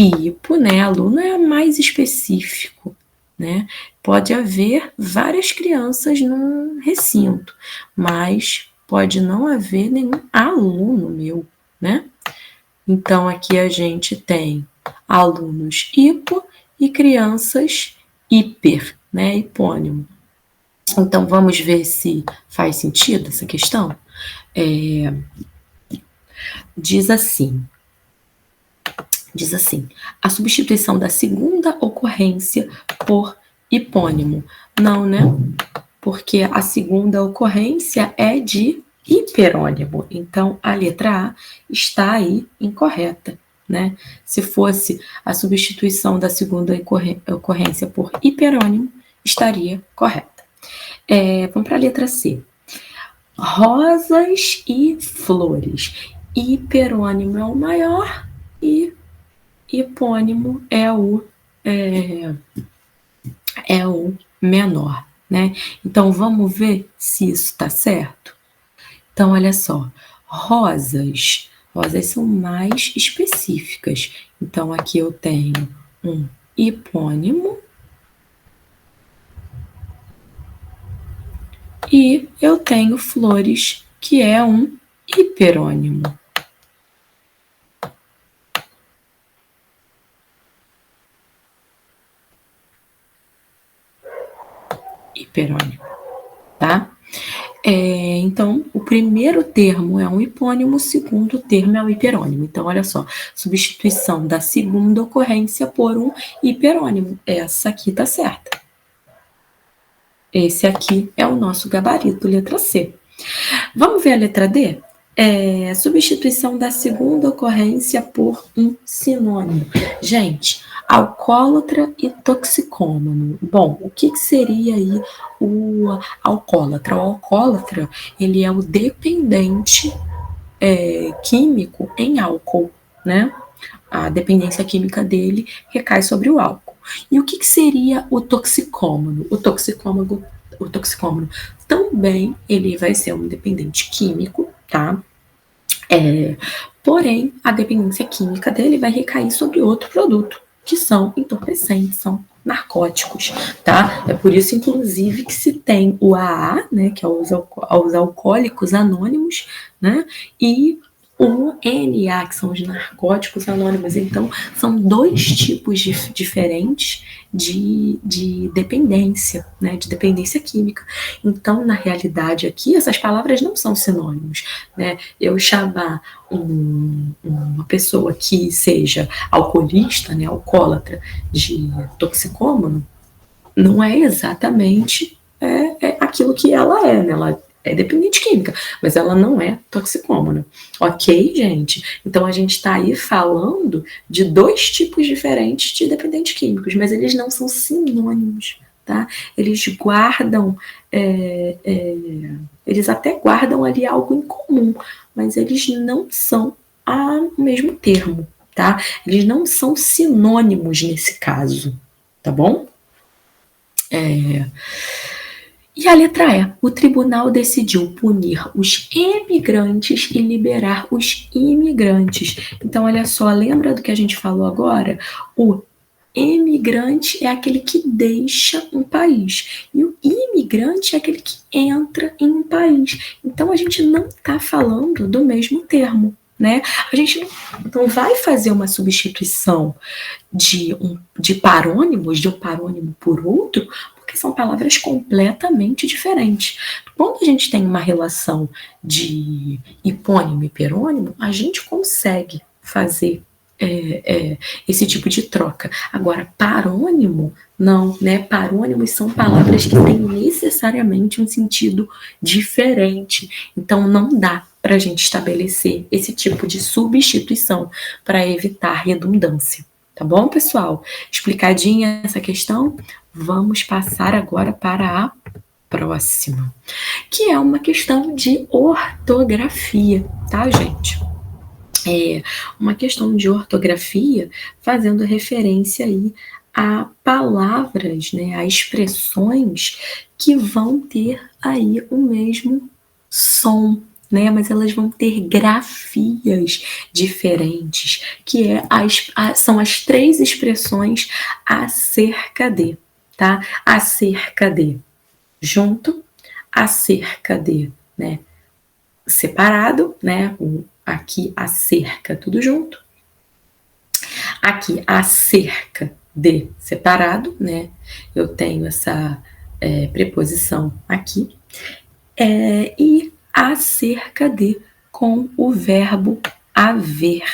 hipo, né? Aluno é mais específico, né? Pode haver várias crianças num recinto, mas pode não haver nenhum aluno meu, né? Então, aqui a gente tem alunos hipo e crianças hiper, né? Hipônimo. Então, vamos ver se faz sentido essa questão? Diz assim, a substituição da segunda ocorrência por hipônimo. Não, né? Porque a segunda ocorrência é de hiperônimo. Então, a letra A está aí incorreta, né? Se fosse a substituição da segunda ocorrência por hiperônimo, estaria correta. Vamos para a letra C. Rosas e flores. Hiperônimo é o maior e hipônimo é o menor, né? Então, vamos ver se isso está certo? Então, olha só, rosas são mais específicas. Então, aqui eu tenho um hipônimo e eu tenho flores, que é um hiperônimo. Tá? Então, o primeiro termo é um hipônimo, o segundo termo é um hiperônimo. Então, olha só, substituição da segunda ocorrência por um hiperônimo. Essa aqui tá certa. Esse aqui é o nosso gabarito, letra C. Vamos ver a letra D? Substituição da segunda ocorrência por um sinônimo. Gente, alcoólatra e toxicômano. Bom, o que seria aí o alcoólatra? O alcoólatra, ele é o dependente químico em álcool, né? A dependência química dele recai sobre o álcool. E o que seria o toxicômano? O toxicômano também ele vai ser um dependente químico, tá? Porém, a dependência química dele vai recair sobre outro produto, que são entorpecentes, são narcóticos, tá? É por isso, inclusive, que se tem o AA, né, que é os alcoólicos anônimos, né, e o NA, que são os narcóticos anônimos. Então, são dois tipos diferentes de dependência, né, de dependência química. Então, na realidade aqui, essas palavras não são sinônimos, né? Eu chamar uma pessoa que seja alcoolista, né, alcoólatra, de toxicômano, não é exatamente aquilo que ela é, né? Ela é dependente química, mas ela não é toxicômana. Ok, gente? Então, a gente está aí falando de dois tipos diferentes de dependentes químicos, mas eles não são sinônimos, tá? Eles guardam, eles até guardam ali algo em comum, mas eles não são o mesmo termo, tá? Eles não são sinônimos nesse caso, tá bom? E a letra E. O tribunal decidiu punir os emigrantes e liberar os imigrantes. Então, olha só, lembra do que a gente falou agora? O emigrante é aquele que deixa um país. E o imigrante é aquele que entra em um país. Então, a gente não está falando do mesmo termo, né? A gente não vai fazer uma substituição de parônimos, de um parônimo por outro, porque são palavras completamente diferentes. Quando a gente tem uma relação de hipônimo e hiperônimo, a gente consegue fazer esse tipo de troca. Agora, parônimo, não, né? Parônimos são palavras que têm necessariamente um sentido diferente. Então, não dá para a gente estabelecer esse tipo de substituição para evitar redundância. Tá bom, pessoal? Explicadinha essa questão? Vamos passar agora para a próxima, que é uma questão de ortografia, tá, gente? Uma questão de ortografia fazendo referência aí a palavras, né, a expressões que vão ter aí o mesmo som, né, mas elas vão ter grafias diferentes, que são as três expressões acerca de, tá? Acerca de junto, acerca de, né, separado, né, aqui acerca tudo junto, aqui acerca de separado, né, eu tenho essa preposição aqui, e acerca de com o verbo haver,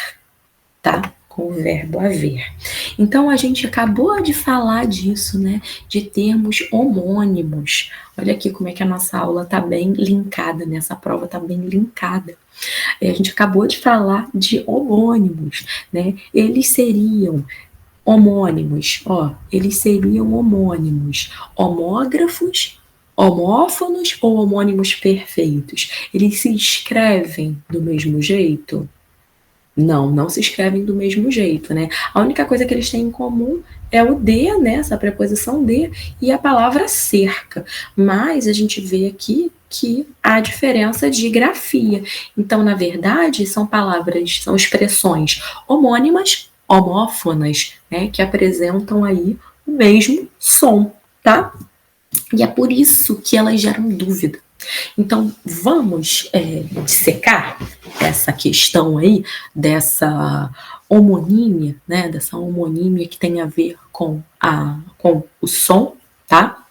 tá? Com o verbo haver. Então, a gente acabou de falar disso, né? De termos homônimos. Olha aqui como é que a nossa aula tá bem linkada, né? Essa prova tá bem linkada. A gente acabou de falar de homônimos, né? Eles seriam homônimos, eles seriam homônimos homógrafos, homófonos ou homônimos perfeitos? Eles se escrevem do mesmo jeito? Não se escrevem do mesmo jeito, né? A única coisa que eles têm em comum é o de, né? Essa preposição de e a palavra cerca. Mas a gente vê aqui que há diferença de grafia. Então, na verdade, são expressões homônimas, homófonas, né? Que apresentam aí o mesmo som, tá? E é por isso que elas geram dúvida. Então, vamos dissecar essa questão aí dessa homonímia, né? Dessa homonímia que tem a ver com o som, tá?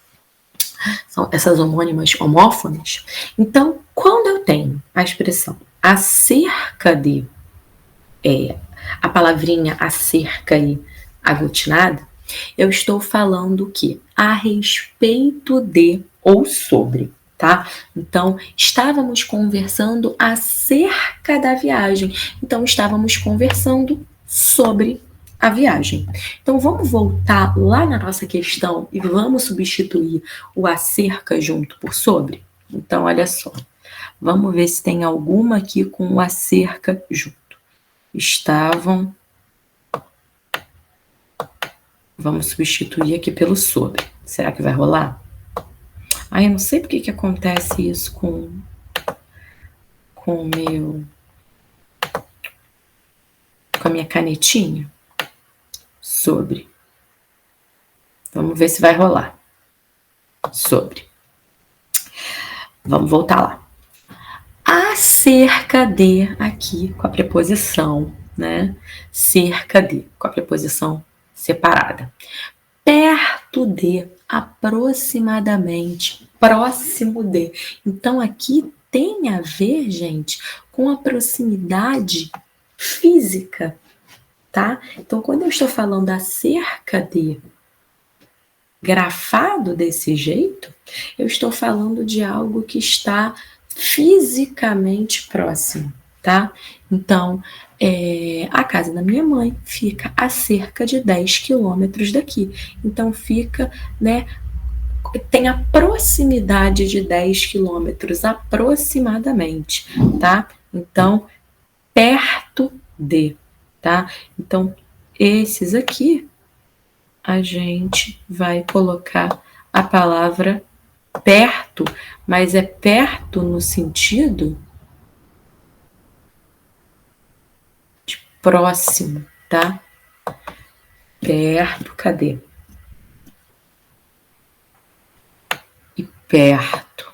São essas homônimas homófonas. Então, quando eu tenho a expressão acerca de, a palavrinha acerca aí aglutinada, eu estou falando que a respeito de ou sobre. Tá? Então, estávamos conversando acerca da viagem. Então, estávamos conversando sobre a viagem. Então, vamos voltar lá na nossa questão e vamos substituir o acerca junto por sobre? Então, olha só. Vamos ver se tem alguma aqui com o acerca junto. Estavam... Vamos substituir aqui pelo sobre. Será que vai rolar? Eu não sei porque que acontece isso com a minha canetinha. Sobre. Vamos ver se vai rolar. Sobre. Vamos voltar lá. Acerca de, aqui, com a preposição, né? Cerca de, com a preposição separada. Perto de, aproximadamente, próximo de. Então, aqui tem a ver, gente, com a proximidade física, tá? Então, quando eu estou falando acerca de grafado desse jeito, eu estou falando de algo que está fisicamente próximo, tá? Então, a casa da minha mãe fica a cerca de 10 quilômetros daqui. Então, fica, né, tem a proximidade de 10 quilômetros aproximadamente, tá? Então, perto de, tá? Então, esses aqui, a gente vai colocar a palavra perto, mas é perto no sentido de próximo, tá? Perto, cadê? E perto.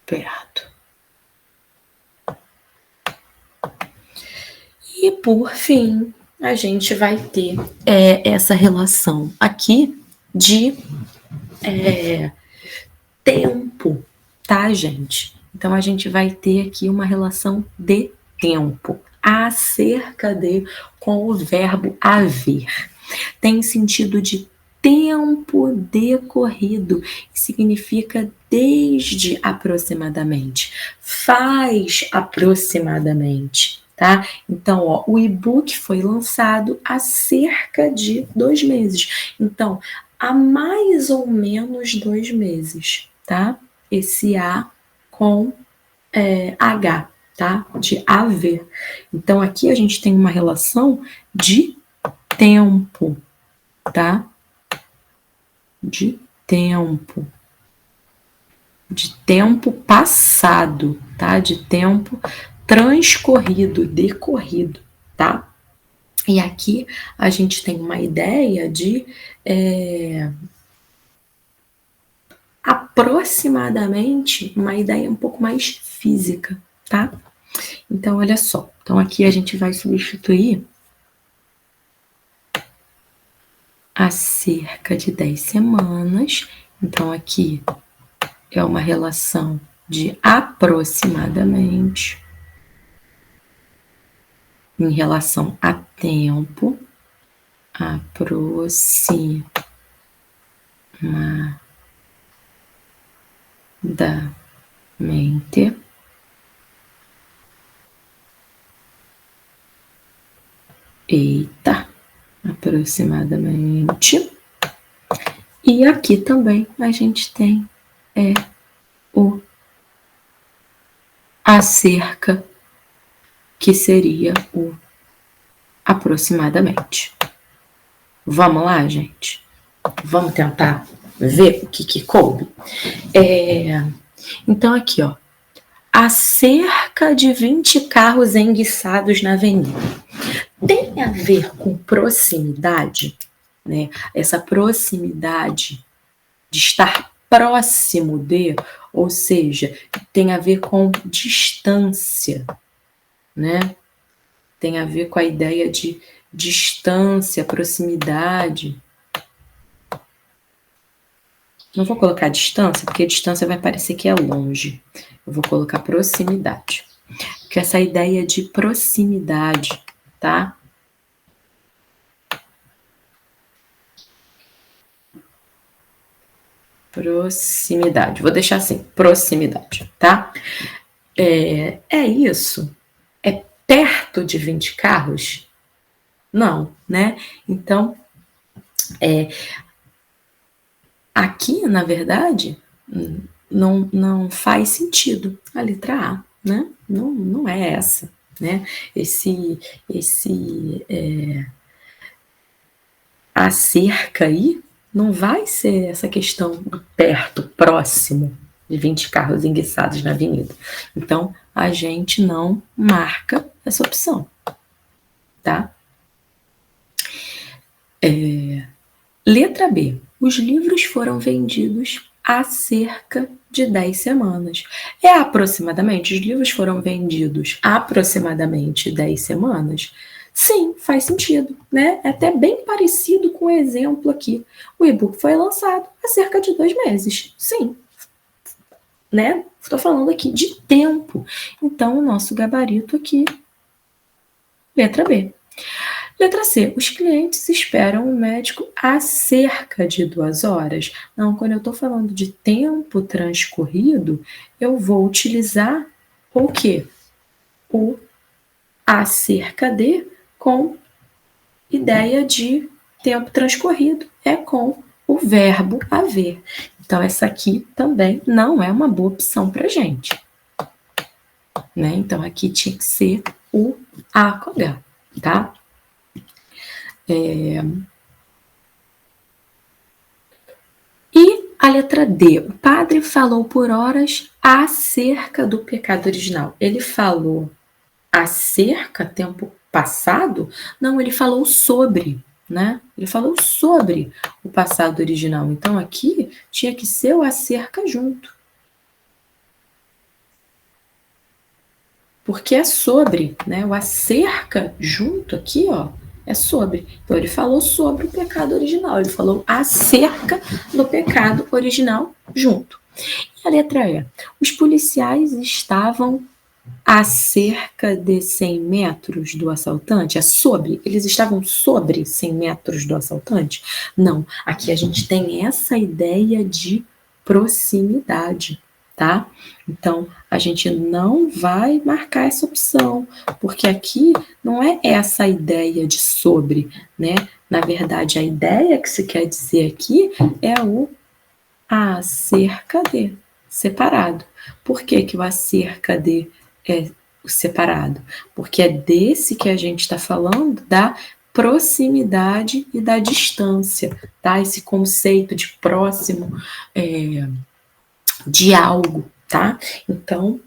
Perto. E, por fim, a gente vai ter essa relação aqui de tempo, tá, gente? Então, a gente vai ter aqui uma relação de tempo, acerca de, com o verbo haver. Tem sentido de tempo decorrido, que significa desde aproximadamente, faz aproximadamente, tá? Então, o e-book foi lançado há cerca de 2 meses. Então, há mais ou menos 2 meses, tá? Esse A com H, tá? De haver. Então, aqui a gente tem uma relação de tempo, tá? De tempo. De tempo passado, tá? De tempo transcorrido, decorrido, tá? E aqui a gente tem uma ideia de aproximadamente uma ideia um pouco mais física, tá? Então, olha só. Então, aqui a gente vai substituir há cerca de 10 semanas. Então, aqui é uma relação de aproximadamente em relação a tempo, aproximadamente aproximadamente. E aqui também a gente tem o acerca, que seria o aproximadamente. Vamos lá, gente? Vamos tentar ver o que coube? Então, aqui, ó. Há cerca de 20 carros enguiçados na avenida. Tem a ver com proximidade, né? Essa proximidade de estar próximo de, ou seja, tem a ver com distância, né? Tem a ver com a ideia de distância, proximidade. Não vou colocar distância, porque distância vai parecer que é longe. Eu vou colocar proximidade. Porque essa ideia de proximidade, tá? Proximidade. Vou deixar assim, proximidade, tá? É isso? É perto de 20 carros? Não, né? Então, aqui, na verdade, não faz sentido a letra A, né? Não é essa, né? Acerca aí não vai ser essa questão do perto, próximo de 20 carros enguiçados na avenida. Então, a gente não marca essa opção, tá? Letra B. Os livros foram vendidos há cerca de 10 semanas. É aproximadamente? Os livros foram vendidos há aproximadamente 10 semanas? Sim, faz sentido, né? É até bem parecido com o exemplo aqui. O e-book foi lançado há cerca de 2 meses. Sim, né? Estou falando aqui de tempo. Então, o nosso gabarito aqui, letra B. Letra C. Os clientes esperam o médico há cerca de 2 horas. Não, quando eu estou falando de tempo transcorrido, eu vou utilizar o quê? O há cerca de com ideia de tempo transcorrido. É com o verbo haver. Então, essa aqui também não é uma boa opção para gente. Né? Então, aqui tinha que ser o A com H, tá? E a letra D. O padre falou por horas acerca do pecado original. Ele falou acerca, tempo passado? Não, ele falou sobre, né? Ele falou sobre o passado original. Então, aqui tinha que ser o acerca junto. Porque é sobre, né? O acerca junto aqui, ó, é sobre. Então, ele falou sobre o pecado original. Ele falou acerca do pecado original junto. E a letra E. Os policiais estavam a cerca de 100 metros do assaltante? É sobre? Eles estavam sobre 100 metros do assaltante? Não. Aqui a gente tem essa ideia de proximidade, tá? Então, a gente não vai marcar essa opção, porque aqui não é essa ideia de sobre, né? Na verdade, a ideia que se quer dizer aqui é o acerca de, separado. Por que que o acerca de é separado? Porque é desse que a gente está falando, da proximidade e da distância, tá? Esse conceito de próximo, de algo, tá? Então,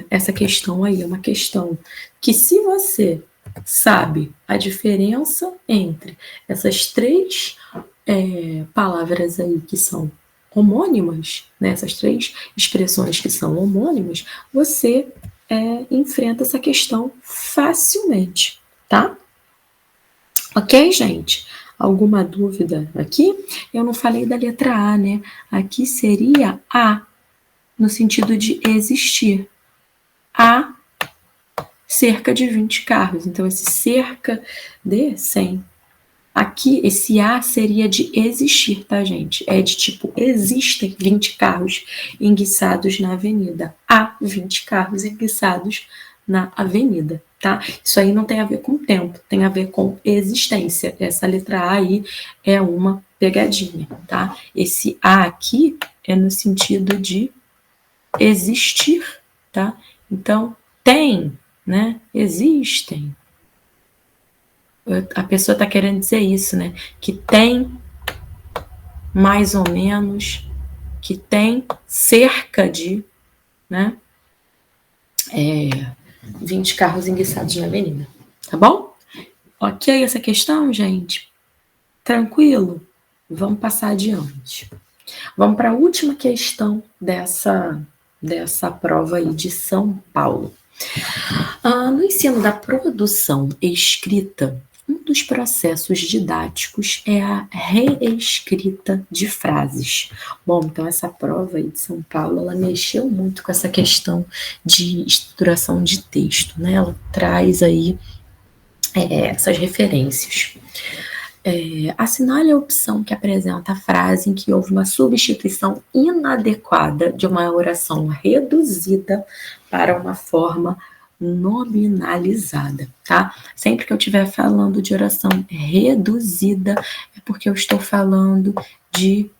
essa questão aí é uma questão que, se você sabe a diferença entre essas três palavras aí que são homônimas, né, essas três expressões que são homônimas, você enfrenta essa questão facilmente, tá? Ok, gente? Alguma dúvida aqui? Eu não falei da letra A, né? Aqui seria A, no sentido de existir. Há cerca de 20 carros. Então, esse cerca de 100. Aqui, esse A seria de existir, tá, gente? É de tipo, existem 20 carros enguiçados na avenida. Há 20 carros enguiçados na avenida, tá? Isso aí não tem a ver com tempo, tem a ver com existência. Essa letra A aí é uma pegadinha, tá? Esse A aqui é no sentido de existir, tá? Então, tem, né? Existem. A pessoa está querendo dizer isso, né? Que tem mais ou menos, que tem cerca de, né? 20 carros enguiçados na avenida, tá bom? Ok essa questão, gente? Tranquilo? Vamos passar adiante. Vamos para a última questão dessa prova aí de São Paulo. No ensino da produção escrita, um dos processos didáticos é a reescrita de frases. Bom, então essa prova aí de São Paulo, ela mexeu muito com essa questão de estruturação de texto, né? Ela traz aí essas referências. Assinale a opção que apresenta a frase em que houve uma substituição inadequada de uma oração reduzida para uma forma nominalizada, tá? Sempre que eu estiver falando de oração reduzida, é porque eu estou falando de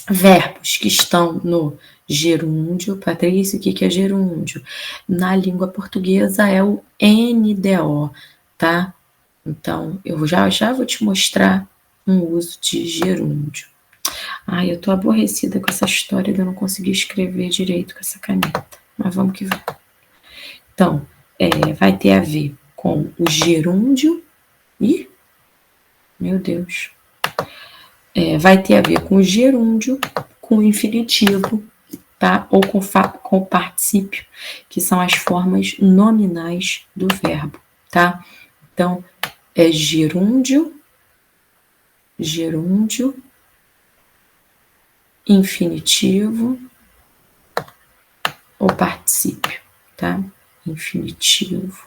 verbos que estão no gerúndio. Patrícia, o que é gerúndio? Na língua portuguesa é o NDO, tá? Então, eu já vou te mostrar um uso de gerúndio. Ai, eu tô aborrecida com essa história de eu não conseguir escrever direito com essa caneta. Mas vamos que vamos. Então, vai ter a ver com o gerúndio e... Meu Deus. Vai ter a ver com o gerúndio, com o infinitivo, tá? Ou com o particípio, que são as formas nominais do verbo, tá? Então, é gerúndio, infinitivo ou particípio, tá? Infinitivo.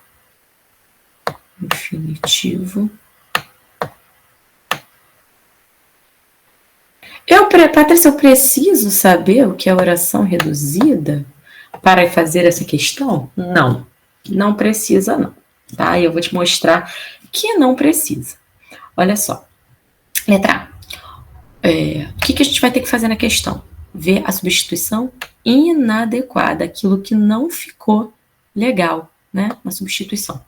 Patrícia, eu preciso saber o que é oração reduzida para fazer essa questão? Não precisa não, tá? Eu vou te mostrar que não precisa. Olha só. Letra A. O que a gente vai ter que fazer na questão? Ver a substituição inadequada, aquilo que não ficou legal, né, na substituição.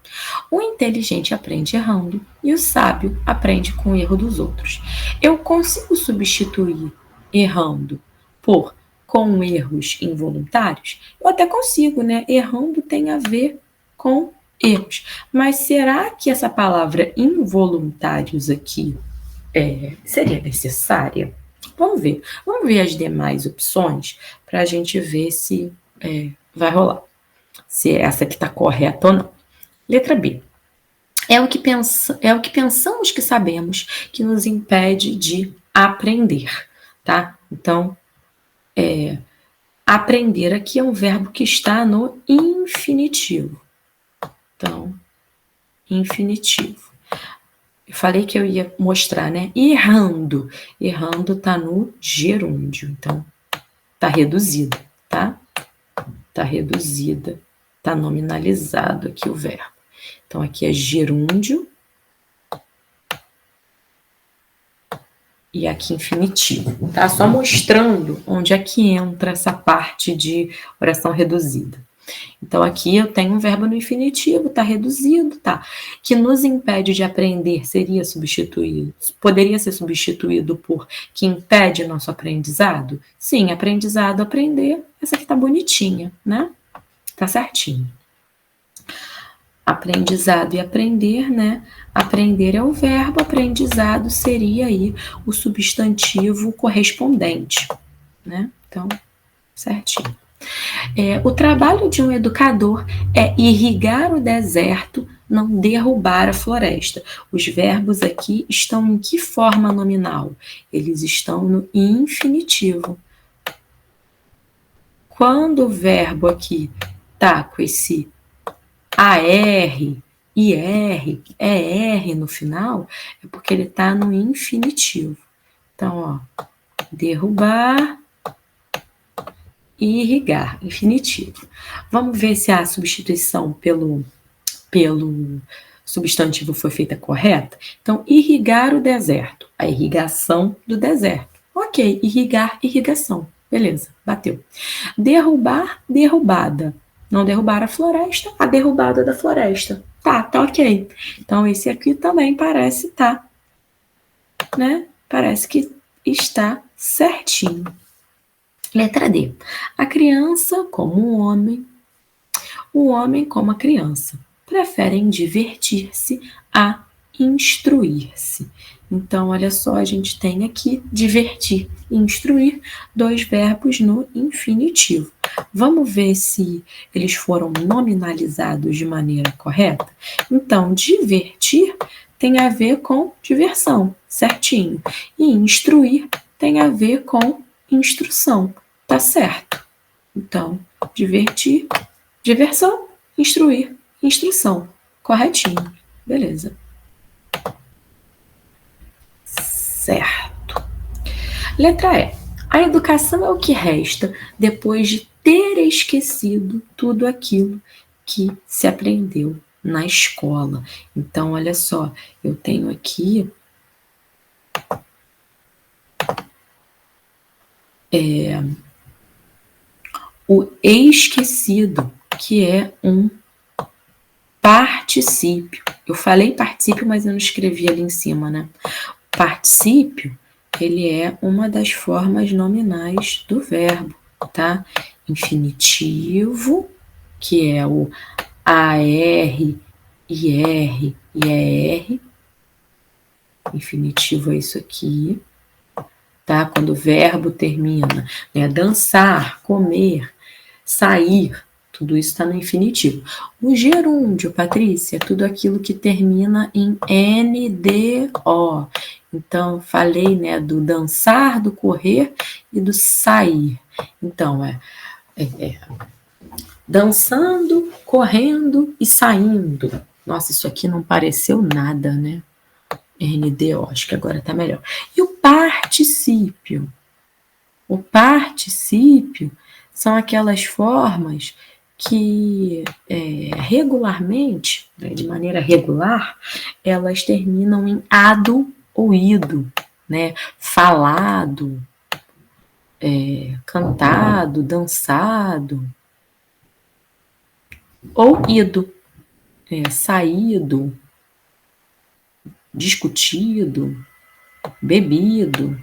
O inteligente aprende errando e o sábio aprende com o erro dos outros. Eu consigo substituir errando por com erros involuntários? Eu até consigo, né? Errando tem a ver com erros. Mas será que essa palavra involuntários aqui seria necessária? Vamos ver as demais opções para a gente ver se vai rolar. Se essa aqui está correta ou não. Letra B. É o que pensamos que sabemos que nos impede de aprender, tá? Então, aprender aqui é um verbo que está no infinitivo. Então, infinitivo. Eu falei que eu ia mostrar, né? Errando. Errando tá no gerúndio. Então, tá reduzido, tá? Tá reduzida. Tá nominalizado aqui o verbo. Então, aqui é gerúndio. E aqui infinitivo, tá? Só mostrando onde é que entra essa parte de oração reduzida. Então, aqui eu tenho um verbo no infinitivo, tá reduzido, tá? Que nos impede de aprender seria substituído, poderia ser substituído por que impede nosso aprendizado? Sim, aprendizado, aprender, essa aqui tá bonitinha, né? Tá certinho. Aprendizado e aprender, né? Aprender é o verbo, aprendizado seria aí o substantivo correspondente, né? Então, certinho. O trabalho de um educador é irrigar o deserto, não derrubar a floresta. Os verbos aqui estão em que forma nominal? Eles estão no infinitivo. Quando o verbo aqui está com esse AR, IR, ER no final, é porque ele está no infinitivo. Então, ó, derrubar, irrigar, infinitivo. Vamos ver se a substituição pelo substantivo foi feita correta? Então, irrigar o deserto, a irrigação do deserto. Ok, irrigar, irrigação. Beleza, bateu. Derrubar, derrubada. Não derrubar a floresta, a derrubada da floresta. Tá ok. Então, esse aqui também parece né? Parece que está certinho. Letra D. A criança como o homem como a criança. Preferem divertir-se a instruir-se. Então, olha só, a gente tem aqui divertir e instruir, dois verbos no infinitivo. Vamos ver se eles foram nominalizados de maneira correta? Então, divertir tem a ver com diversão, certinho. E instruir tem a ver com instrução, tá certo? Então, divertir, diversão, instruir, instrução. Corretinho. Beleza. Certo. Letra E. A educação é o que resta depois de ter esquecido tudo aquilo que se aprendeu na escola. Então, olha só, eu tenho aqui o esquecido, que é um particípio. Eu falei particípio, mas eu não escrevi ali em cima, né? Particípio, ele é uma das formas nominais do verbo, tá? Infinitivo, que é o AR, IR e ER. Infinitivo é isso aqui, tá? Quando o verbo termina, né? Dançar, comer, sair, tudo isso está no infinitivo. O gerúndio, Patrícia, é tudo aquilo que termina em NDO. Então, falei, né, do dançar, do correr e do sair. Então, dançando, correndo e saindo. Nossa, isso aqui não pareceu nada, né? NDO, acho que agora tá melhor. E o particípio? O particípio são aquelas formas que regularmente, né, de maneira regular, elas terminam em ado ou ido, né? Falado, cantado, dançado, ou ido, saído, discutido, bebido,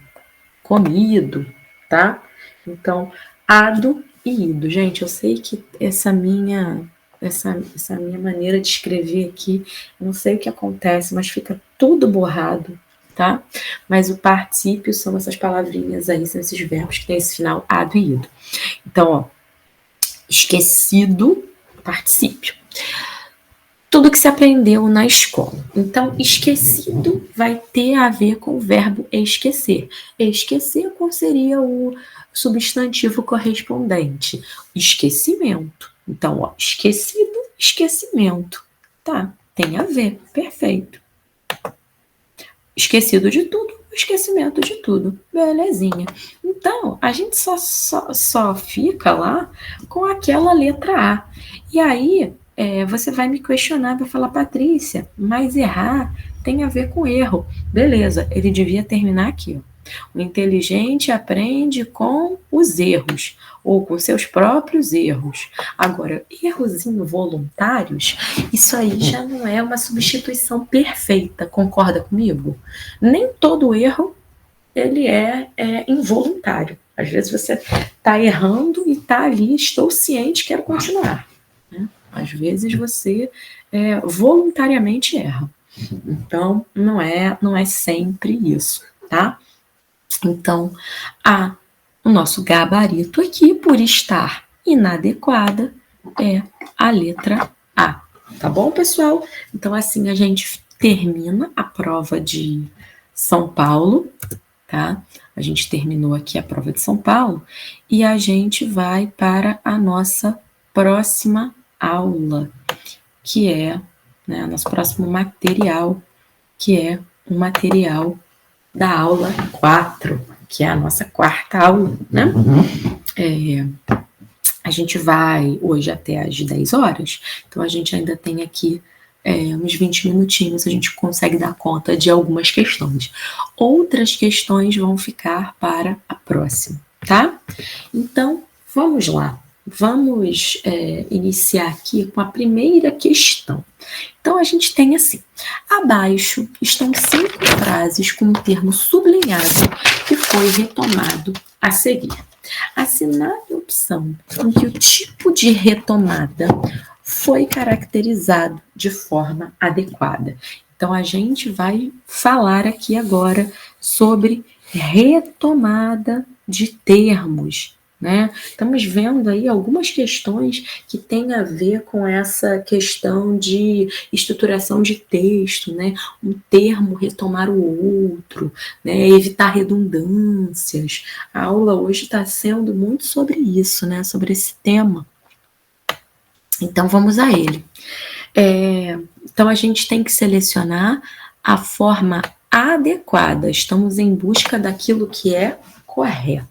comido, tá? Então, ado e ido. Gente, eu sei que essa minha maneira de escrever aqui, eu não sei o que acontece, mas fica tudo borrado, tá? Mas o particípio são essas palavrinhas aí, são esses verbos que tem esse final ado e ido. Então, ó, esquecido, particípio. Tudo que se aprendeu na escola. Então, esquecido vai ter a ver com o verbo esquecer. Esquecer qual seria o substantivo correspondente? Esquecimento. Então, ó, esquecido, esquecimento. Tá, tem a ver, perfeito. Esquecido de tudo, esquecimento de tudo. Belezinha. Então, a gente só fica lá com aquela letra A. E aí, você vai me questionar, vai falar, Patrícia, mas errar tem a ver com erro. Beleza, ele devia terminar aqui, ó. O inteligente aprende com os erros, ou com seus próprios erros. Agora, erros involuntários, isso aí já não é uma substituição perfeita, concorda comigo? Nem todo erro, ele é involuntário. Às vezes você está errando e está ali, estou ciente, quero continuar. Né? Às vezes você voluntariamente erra. Então, não é sempre isso, tá? Então, o nosso gabarito aqui, por estar inadequada é a letra A. Tá bom, pessoal? Então, assim a gente termina a prova de São Paulo, tá? A gente terminou aqui a prova de São Paulo e a gente vai para a nossa próxima aula, que é, né, nosso próximo material, que é o material da aula 4, que é a nossa quarta aula, né? A gente vai hoje até às 10 horas, então a gente ainda tem aqui uns 20 minutinhos, a gente consegue dar conta de algumas questões. Outras questões vão ficar para a próxima, tá? Então, vamos lá. Vamos iniciar aqui com a primeira questão. Então, a gente tem assim, abaixo estão 5 frases com um termo sublinhado que foi retomado a seguir. Assinale a opção em que o tipo de retomada foi caracterizado de forma adequada. Então, a gente vai falar aqui agora sobre retomada de termos, né? Estamos vendo aí algumas questões que têm a ver com essa questão de estruturação de texto, né? Um termo retomar o outro, né? Evitar redundâncias. A aula hoje está sendo muito sobre isso, né? Sobre esse tema. Então, vamos a ele. Então, a gente tem que selecionar a forma adequada. Estamos em busca daquilo que é correto.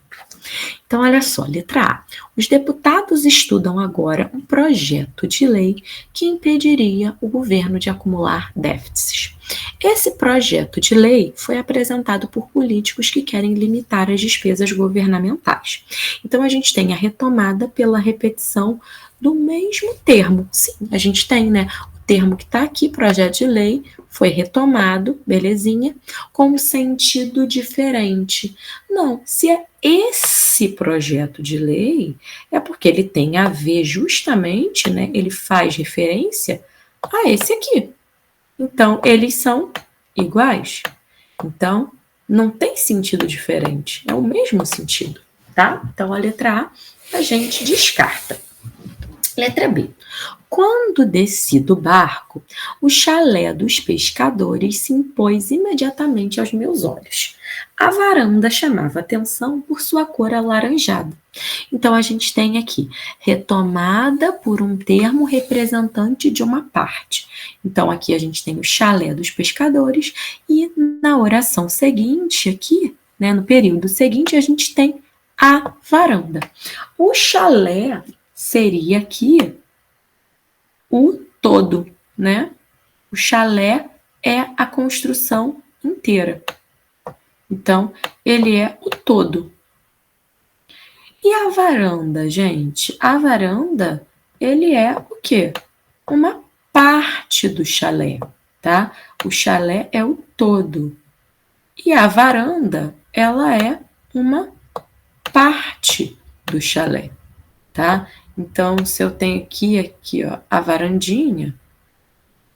Então, olha só, letra A. Os deputados estudam agora um projeto de lei que impediria o governo de acumular déficits. Esse projeto de lei foi apresentado por políticos que querem limitar as despesas governamentais. Então, a gente tem a retomada pela repetição do mesmo termo. Sim, a gente tem, né? O termo que está aqui, projeto de lei, foi retomado, belezinha, com um sentido diferente. Não, se é esse projeto de lei, é porque ele tem a ver justamente, né? Ele faz referência a esse aqui. Então, eles são iguais. Então, não tem sentido diferente, é o mesmo sentido, tá? Então, a letra A, a gente descarta. Letra B. Quando desci do barco, o chalé dos pescadores se impôs imediatamente aos meus olhos. A varanda chamava atenção por sua cor alaranjada. Então, a gente tem aqui retomada por um termo representante de uma parte. Então, aqui a gente tem o chalé dos pescadores e na oração seguinte aqui, né, no período seguinte, a gente tem a varanda. O chalé seria aqui o todo, né? O chalé é a construção inteira. Então, ele é o todo. E a varanda, gente? A varanda, ele é o quê? Uma parte do chalé, tá? O chalé é o todo. E a varanda, ela é uma parte do chalé, tá? Então, se eu tenho aqui, ó, a varandinha,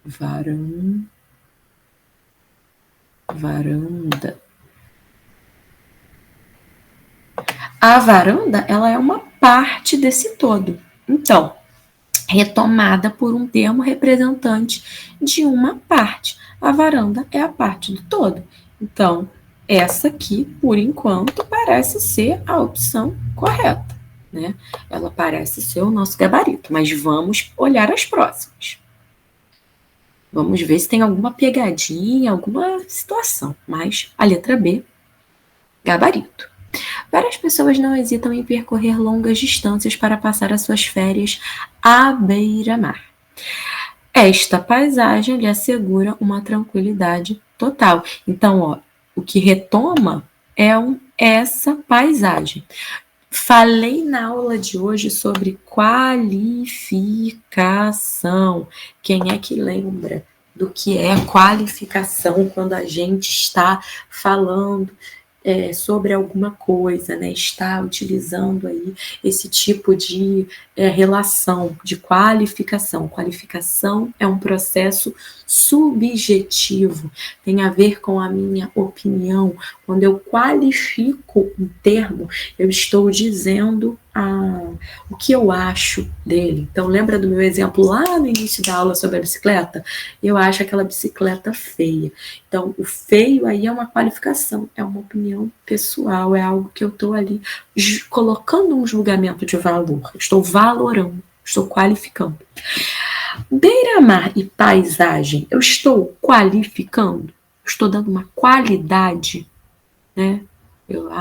varanda. A varanda, ela é uma parte desse todo. Então, retomada por um termo representante de uma parte. A varanda é a parte do todo. Então, essa aqui, por enquanto, parece ser a opção correta, né? Ela parece ser o nosso gabarito, mas vamos olhar as próximas. Vamos ver se tem alguma pegadinha, alguma situação. Mas a letra B, gabarito. Várias pessoas não hesitam em percorrer longas distâncias para passar as suas férias à beira-mar. Esta paisagem lhe assegura uma tranquilidade total. Então, ó, o que retoma é essa paisagem. Falei na aula de hoje sobre qualificação. Quem é que lembra do que é qualificação quando a gente está falando sobre alguma coisa, né? Está utilizando aí esse tipo de relação de qualificação. Qualificação é um processo subjetivo, tem a ver com a minha opinião. Quando eu qualifico um termo, eu estou dizendo o que eu acho dele. Então, lembra do meu exemplo lá no início da aula sobre a bicicleta? Eu acho aquela bicicleta feia. Então, o feio aí é uma qualificação, é uma opinião pessoal, é algo que eu estou ali colocando um julgamento de valor, estou valorando, estou qualificando. Beira-mar e paisagem, eu estou qualificando, estou dando uma qualidade, né?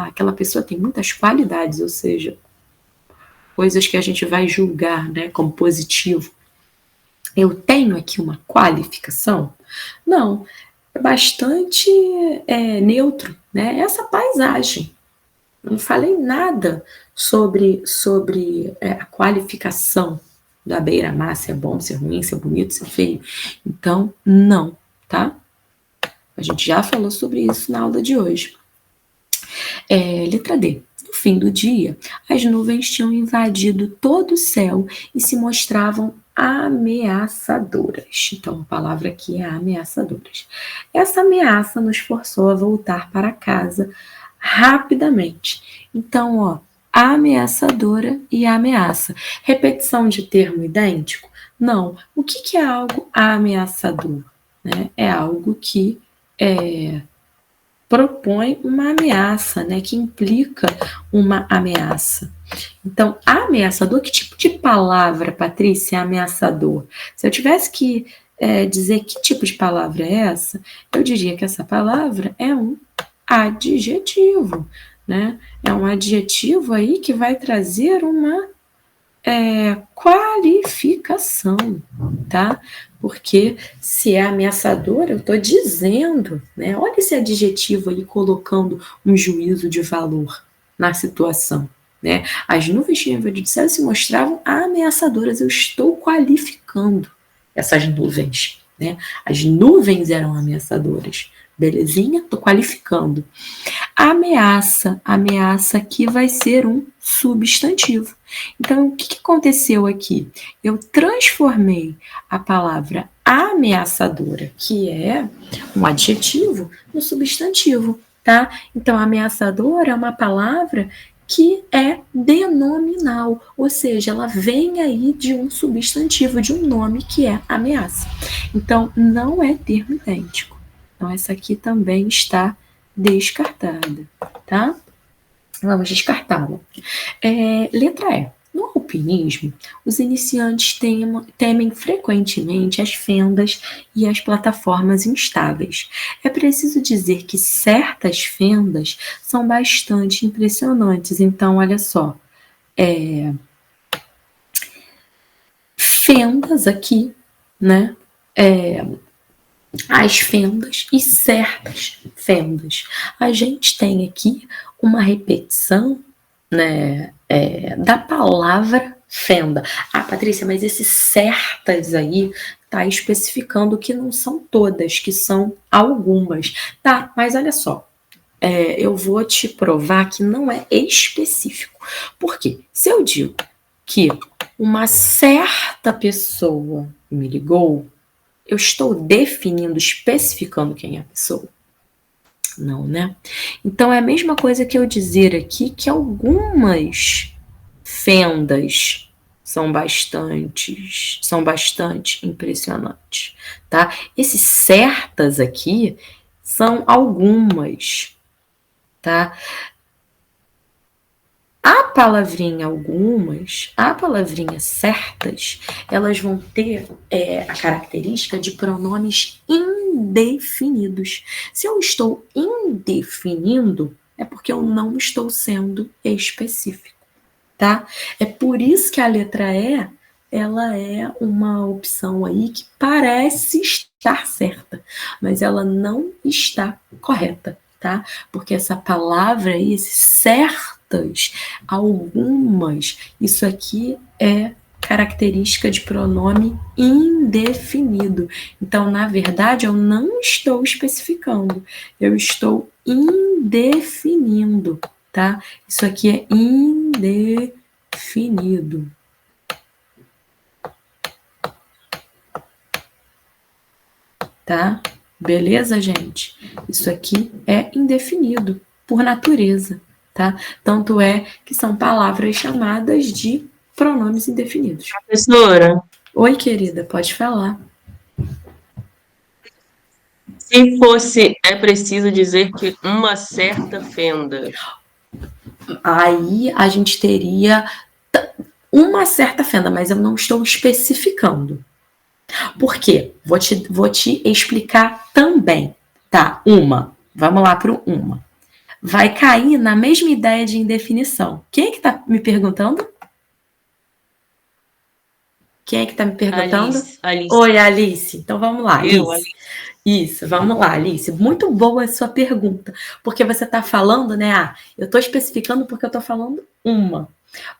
Aquela pessoa tem muitas qualidades, ou seja, coisas que a gente vai julgar, né, como positivo. Eu tenho aqui uma qualificação? Não, é bastante neutro, né? Essa paisagem. Eu não falei nada sobre a qualificação da beira-mar, se é bom, se é ruim, se é bonito, se é feio. Então, não, tá? A gente já falou sobre isso na aula de hoje. Letra D. No fim do dia, as nuvens tinham invadido todo o céu e se mostravam ameaçadoras. Então, a palavra aqui é ameaçadoras. Essa ameaça nos forçou a voltar para casa rapidamente. Então, ó, ameaçadora e ameaça. Repetição de termo idêntico? Não. O que é algo ameaçador? Né? É algo que propõe uma ameaça, né? Que implica uma ameaça. Então, ameaçador, que tipo de palavra, Patrícia, é ameaçador? Se eu tivesse que dizer que tipo de palavra é essa, eu diria que essa palavra é um adjetivo, né? É um adjetivo aí que vai trazer uma qualificação, tá? Porque se é ameaçador, eu estou dizendo, né? Olha esse adjetivo aí colocando um juízo de valor na situação, né? As nuvens tinham invadido o céu e se mostravam ameaçadoras. Eu estou qualificando essas nuvens, né? As nuvens eram ameaçadoras. Belezinha? Estou qualificando. Ameaça aqui vai ser um substantivo. Então, o que aconteceu aqui? Eu transformei a palavra ameaçadora, que é um adjetivo, no substantivo, tá? Então, ameaçadora é uma palavra que é denominal, ou seja, ela vem aí de um substantivo, de um nome que é ameaça. Então, não é termo idêntico. Então, essa aqui também está descartada, tá? Vamos descartá-la. Letra E. No alpinismo, os iniciantes temem frequentemente as fendas e as plataformas instáveis. É preciso dizer que certas fendas são bastante impressionantes. Então, olha só. Fendas aqui, né? As fendas e certas fendas. A gente tem aqui uma repetição, né, da palavra fenda. Patrícia, mas esses certas aí tá especificando que não são todas, que são algumas. Tá, mas olha só, eu vou te provar que não é específico. Por quê? Se eu digo que uma certa pessoa me ligou, eu estou definindo, especificando quem é a pessoa? Não, né? Então, é a mesma coisa que eu dizer aqui que algumas fendas são bastante impressionantes, tá? Esses certas aqui são algumas, tá? A palavrinha algumas, a palavrinha certas, elas vão ter a característica de pronomes indefinidos. Se eu estou indefinindo, é porque eu não estou sendo específico, tá? É por isso que a letra E, ela é uma opção aí que parece estar certa, mas ela não está correta, tá? Porque essa palavra aí, esse certas, algumas, isso aqui é característica de pronome indefinido. Então, na verdade, eu não estou especificando, eu estou indefinindo, tá? Isso aqui é indefinido. tá? Beleza, gente? Isso aqui é indefinido, por natureza, tá? Tanto é que são palavras chamadas de pronomes indefinidos. Professora? Oi, querida, pode falar. Se fosse, é preciso dizer que uma certa fenda. Aí a gente teria uma certa fenda, mas eu não estou especificando. Por quê? Vou te explicar também. Tá, uma. Vamos lá para o uma. Vai cair na mesma ideia de indefinição. Quem é que está me perguntando? Quem é que está me perguntando? Alice. Oi, Alice. Então vamos lá, Eu, Alice. Isso, vamos lá, Alice. Muito boa a sua pergunta. Porque você está falando, né? Eu estou especificando porque eu estou falando uma.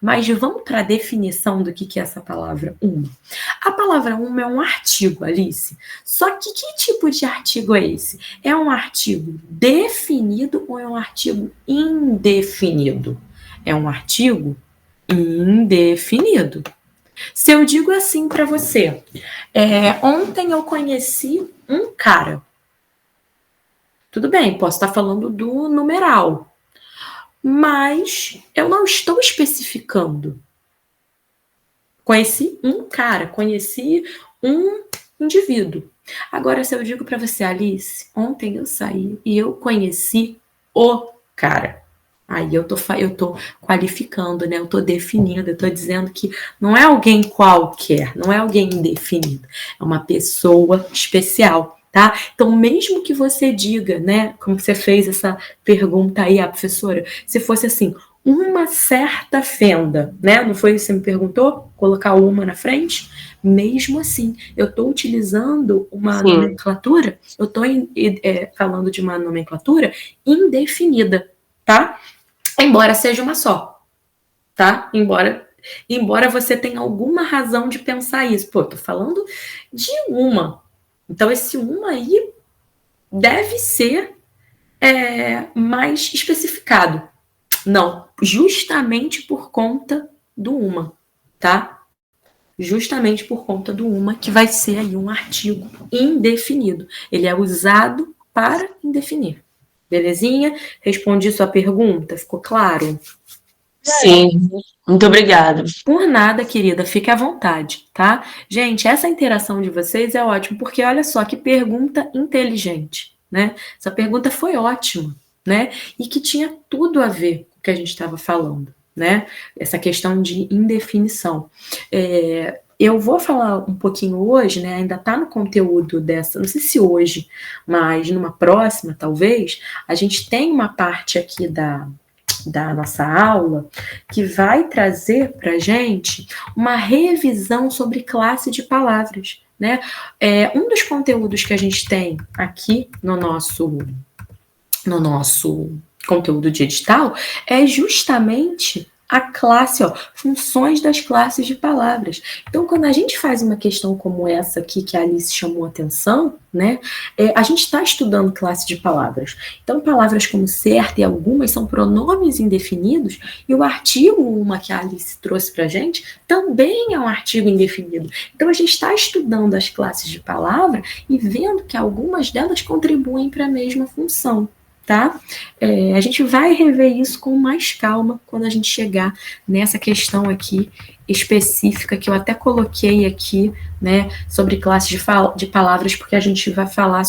Mas vamos para a definição do que é essa palavra uma. A palavra uma é um artigo, Alice. Só que tipo de artigo é esse? É um artigo definido ou é um artigo indefinido? É um artigo indefinido. Se eu digo assim para você, ontem eu conheci um cara. Tudo bem, posso estar falando do numeral, mas eu não estou especificando. Conheci um cara, conheci um indivíduo. Agora, se eu digo para você, Alice, ontem eu saí e eu conheci o cara. Aí eu tô qualificando, né? Eu tô definindo, eu tô dizendo que não é alguém qualquer, não é alguém indefinido, é uma pessoa especial, tá? Então, mesmo que você diga, né, como você fez essa pergunta aí, a professora, se fosse assim, uma certa fenda, né? Não foi isso que você me perguntou? Colocar uma na frente? Mesmo assim, eu estou utilizando uma nomenclatura, eu estou falando de uma nomenclatura indefinida, tá? Embora seja uma só, tá? Embora você tenha alguma razão de pensar isso. Pô, tô falando de uma. Então, esse uma aí deve ser mais especificado. Não, justamente por conta do uma, tá? Justamente por conta do uma, que vai ser aí um artigo indefinido. Ele é usado para indefinir. Belezinha? Respondi sua pergunta? Ficou claro? Sim, muito obrigada. Por nada, querida, fique à vontade, tá? Gente, essa interação de vocês é ótima, porque olha só que pergunta inteligente, né? Essa pergunta foi ótima, né? E que tinha tudo a ver com o que a gente estava falando, né? Essa questão de indefinição. Eu vou falar um pouquinho hoje, né? Ainda está no conteúdo dessa, não sei se hoje, mas numa próxima, talvez, a gente tem uma parte aqui da nossa aula que vai trazer para a gente uma revisão sobre classe de palavras, né? Um dos conteúdos que a gente tem aqui no nosso conteúdo de edital é justamente a classe, funções das classes de palavras. Então, quando a gente faz uma questão como essa aqui, que a Alice chamou a atenção, né, a gente está estudando classe de palavras. Então, palavras como certa e algumas são pronomes indefinidos, e o artigo uma que a Alice trouxe para a gente também é um artigo indefinido. Então, a gente está estudando as classes de palavra e vendo que algumas delas contribuem para a mesma função. Tá? A gente vai rever isso com mais calma quando a gente chegar nessa questão aqui específica que eu até coloquei aqui, né, sobre classes de palavras, porque a gente vai falar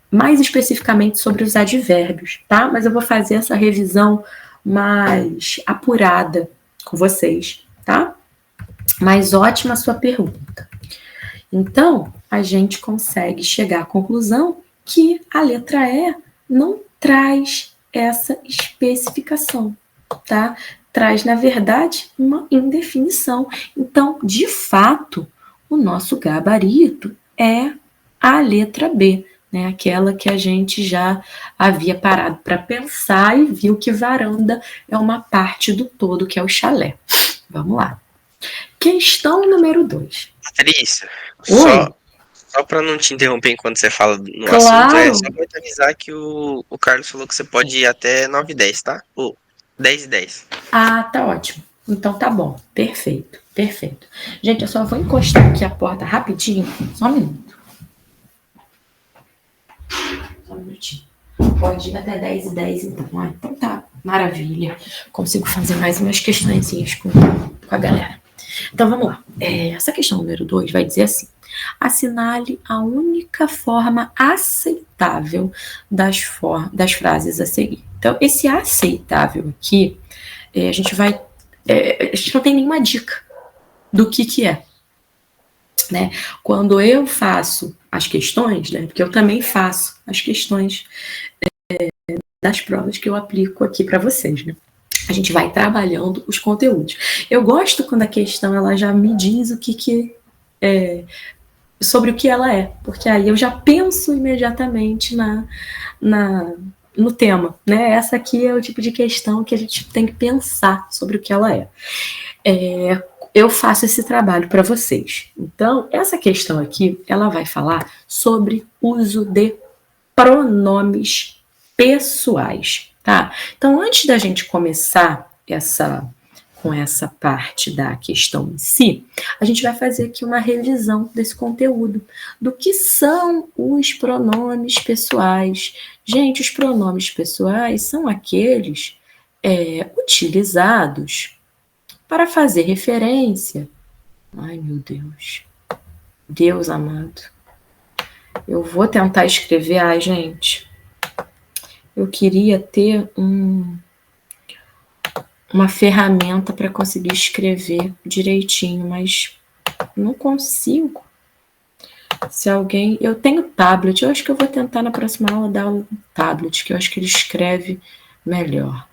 mais especificamente sobre os advérbios, tá? Mas eu vou fazer essa revisão mais apurada com vocês, tá? Mas ótima a sua pergunta. Então, a gente consegue chegar à conclusão que a letra E não traz essa especificação, tá? Traz, na verdade, uma indefinição. Então, de fato, o nosso gabarito é a letra B, né? Aquela que a gente já havia parado para pensar e viu que varanda é uma parte do todo, que é o chalé. Vamos lá. Questão número 2. Patrícia, Oi? Só para não te interromper enquanto você fala no Claro. assunto, só para te avisar que o Carlos falou que você pode ir até 9h10, tá? Ou 10h10. Ah, tá ótimo. Então tá bom. Perfeito, perfeito. Gente, eu só vou encostar aqui a porta rapidinho, só um minuto. pode ir até 10h10, então. Então tá, maravilha. Consigo fazer mais umas questões com a galera. Então vamos lá. Essa questão número 2 vai dizer assim: assinale a única forma aceitável das frases a seguir. Então, esse aceitável aqui, a gente não tem nenhuma dica do que é. Né? Quando eu faço as questões, né, porque eu também faço as questões das provas que eu aplico aqui para vocês, né? A gente vai trabalhando os conteúdos. Eu gosto quando a questão ela já me diz o que sobre o que ela é, porque aí eu já penso imediatamente no tema, né? Essa aqui é o tipo de questão que a gente tem que pensar sobre o que ela é. Eu faço esse trabalho para vocês. Então, essa questão aqui, ela vai falar sobre uso de pronomes pessoais, tá? Então, antes da gente começar com essa parte da questão em si, a gente vai fazer aqui uma revisão desse conteúdo, do que são os pronomes pessoais. Gente, os pronomes pessoais são aqueles utilizados para fazer referência. Ai, meu Deus. Deus amado. Eu vou tentar escrever. Ai, gente. Eu queria ter uma ferramenta para conseguir escrever direitinho, mas não consigo. Se alguém... Eu tenho tablet. Eu acho que eu vou tentar na próxima aula dar um tablet, que eu acho que ele escreve melhor.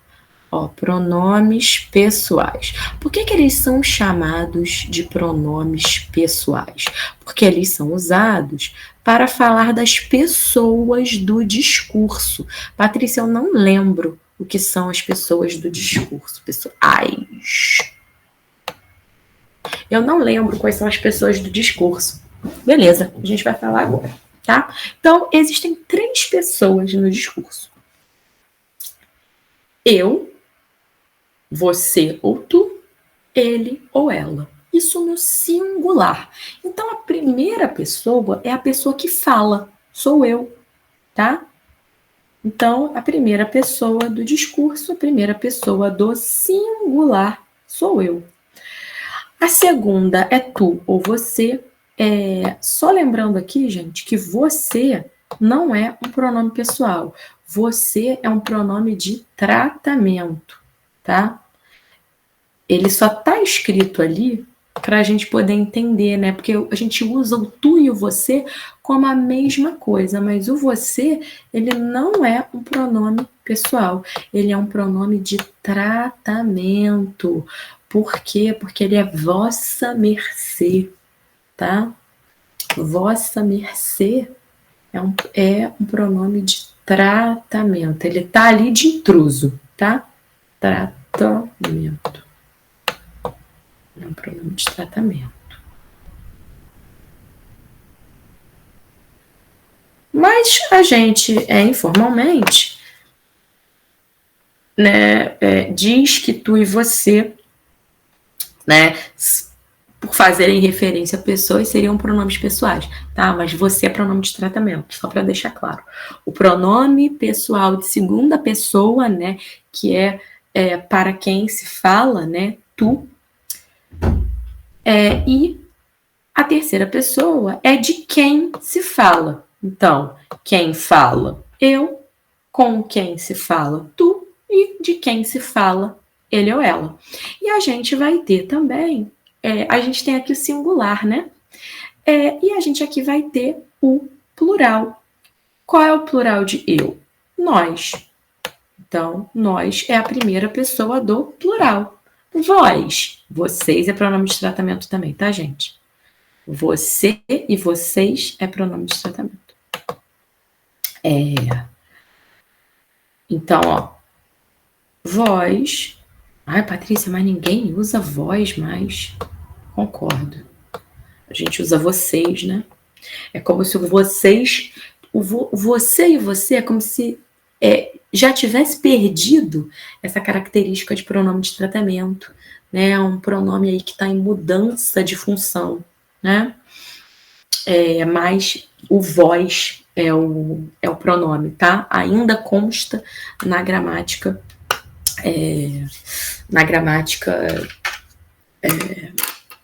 Pronomes pessoais. Por que eles são chamados de pronomes pessoais? Porque eles são usados para falar das pessoas do discurso. Patrícia, eu não lembro o que são as pessoas do discurso. Pessoais. Eu não lembro quais são as pessoas do discurso. Beleza, a gente vai falar agora, tá? Então, existem 3 pessoas no discurso. Eu, você ou tu, ele ou ela. Isso no singular. Então, a primeira pessoa é a pessoa que fala. Sou eu, tá? Então, a primeira pessoa do discurso, a primeira pessoa do singular, sou eu. A segunda é tu ou você. Só lembrando aqui, gente, que você não é um pronome pessoal. Você é um pronome de tratamento, tá? Ele só tá escrito ali para a gente poder entender, né? Porque a gente usa o tu e o você como a mesma coisa, mas o você, ele não é um pronome pessoal, ele é um pronome de tratamento. Por quê? Porque ele é vossa mercê, tá? Vossa mercê é um pronome de tratamento. Ele tá ali de intruso, tá? Tratamento. É um pronome de tratamento. Mas a gente, informalmente, né, diz que tu e você, né, por fazerem referência a pessoas, seriam pronomes pessoais, tá? Mas você é pronome de tratamento, só para deixar claro. O pronome pessoal de segunda pessoa, né, que é para quem se fala, né, tu, e a terceira pessoa é de quem se fala. Então, quem fala? Eu, com quem se fala? Tu, e de quem se fala? Ele ou ela. E a gente vai ter também, a gente tem aqui o singular, né? E a gente aqui vai ter o plural. Qual é o plural de eu? Nós. Então, nós é a primeira pessoa do plural. Vós, vocês é pronome de tratamento também, tá, gente? Você e vocês é pronome de tratamento. Então, ó, vós. Ai, Patrícia, mas ninguém usa vós mais. Concordo. A gente usa vocês, né? É como se vocês... Você e você é como se já tivesse perdido essa característica de pronome de tratamento, né? Um pronome aí que está em mudança de função, né? Mas o vós é o pronome, tá? Ainda consta na gramática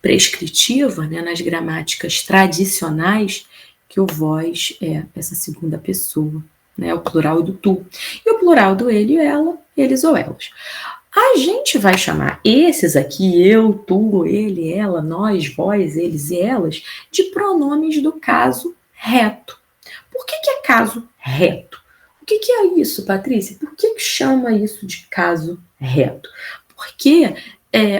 prescritiva, né, nas gramáticas tradicionais, que o vós é essa segunda pessoa, né, o plural do tu. E o plural do ele e ela, eles ou elas. A gente vai chamar esses aqui, eu, tu, ele, ela, nós, vós, eles e elas, de pronomes do caso reto. Por que é caso reto? O que é isso, Patrícia? Por que chama isso de caso reto? Porque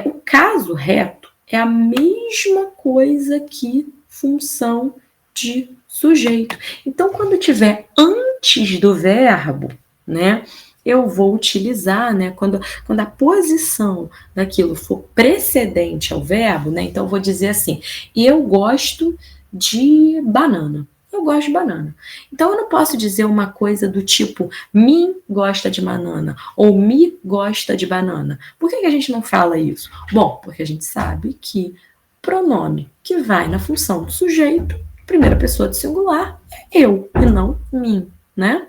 o caso reto é a mesma coisa que função de sujeito. Então, quando tiver antes do verbo, né, eu vou utilizar, né, quando a posição daquilo for precedente ao verbo, né, então eu vou dizer assim, eu gosto de banana. Eu gosto de banana. Então, eu não posso dizer uma coisa do tipo me gosta de banana ou me gosta de banana. Por que a gente não fala isso? Bom, porque a gente sabe que pronome que vai na função do sujeito, primeira pessoa do singular, é eu e não mim, né?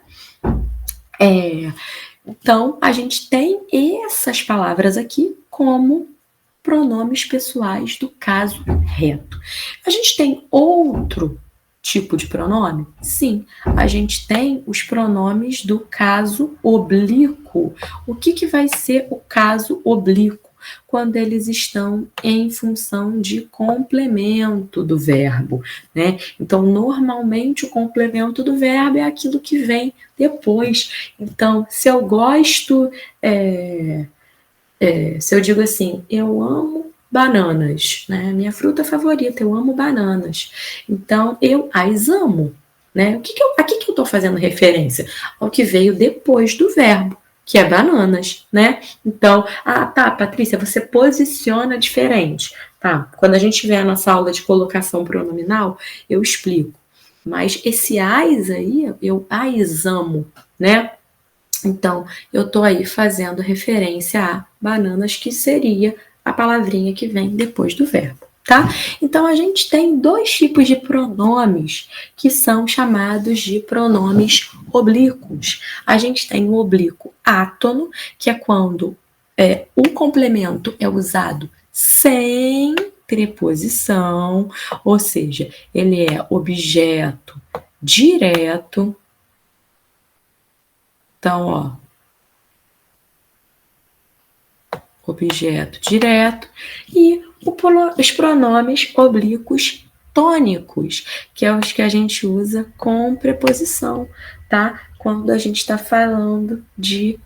Então, a gente tem essas palavras aqui como pronomes pessoais do caso reto. A gente tem outro tipo de pronome? Sim, a gente tem os pronomes do caso oblíquo. O que vai ser o caso oblíquo? Quando eles estão em função de complemento do verbo, né? Então, normalmente, o complemento do verbo é aquilo que vem depois. Então, se eu gosto, se eu digo assim, eu amo bananas, né? Minha fruta favorita, eu amo bananas. Então, eu as amo, né? A que eu estou fazendo referência? Ao que veio depois do verbo, que é bananas, né? Então, tá, Patrícia, você posiciona diferente. Tá, quando a gente tiver a nossa aula de colocação pronominal, eu explico. Mas esse as aí, eu as amo, né? Então, eu estou aí fazendo referência a bananas, que seria a palavrinha que vem depois do verbo, tá? Então, a gente tem dois tipos de pronomes que são chamados de pronomes oblíquos. A gente tem o oblíquo átono, que é quando o complemento é usado sem preposição, ou seja, ele é objeto direto. Então, objeto direto e os pronomes oblíquos tônicos, que é os que a gente usa com preposição, tá? Quando a gente está falando de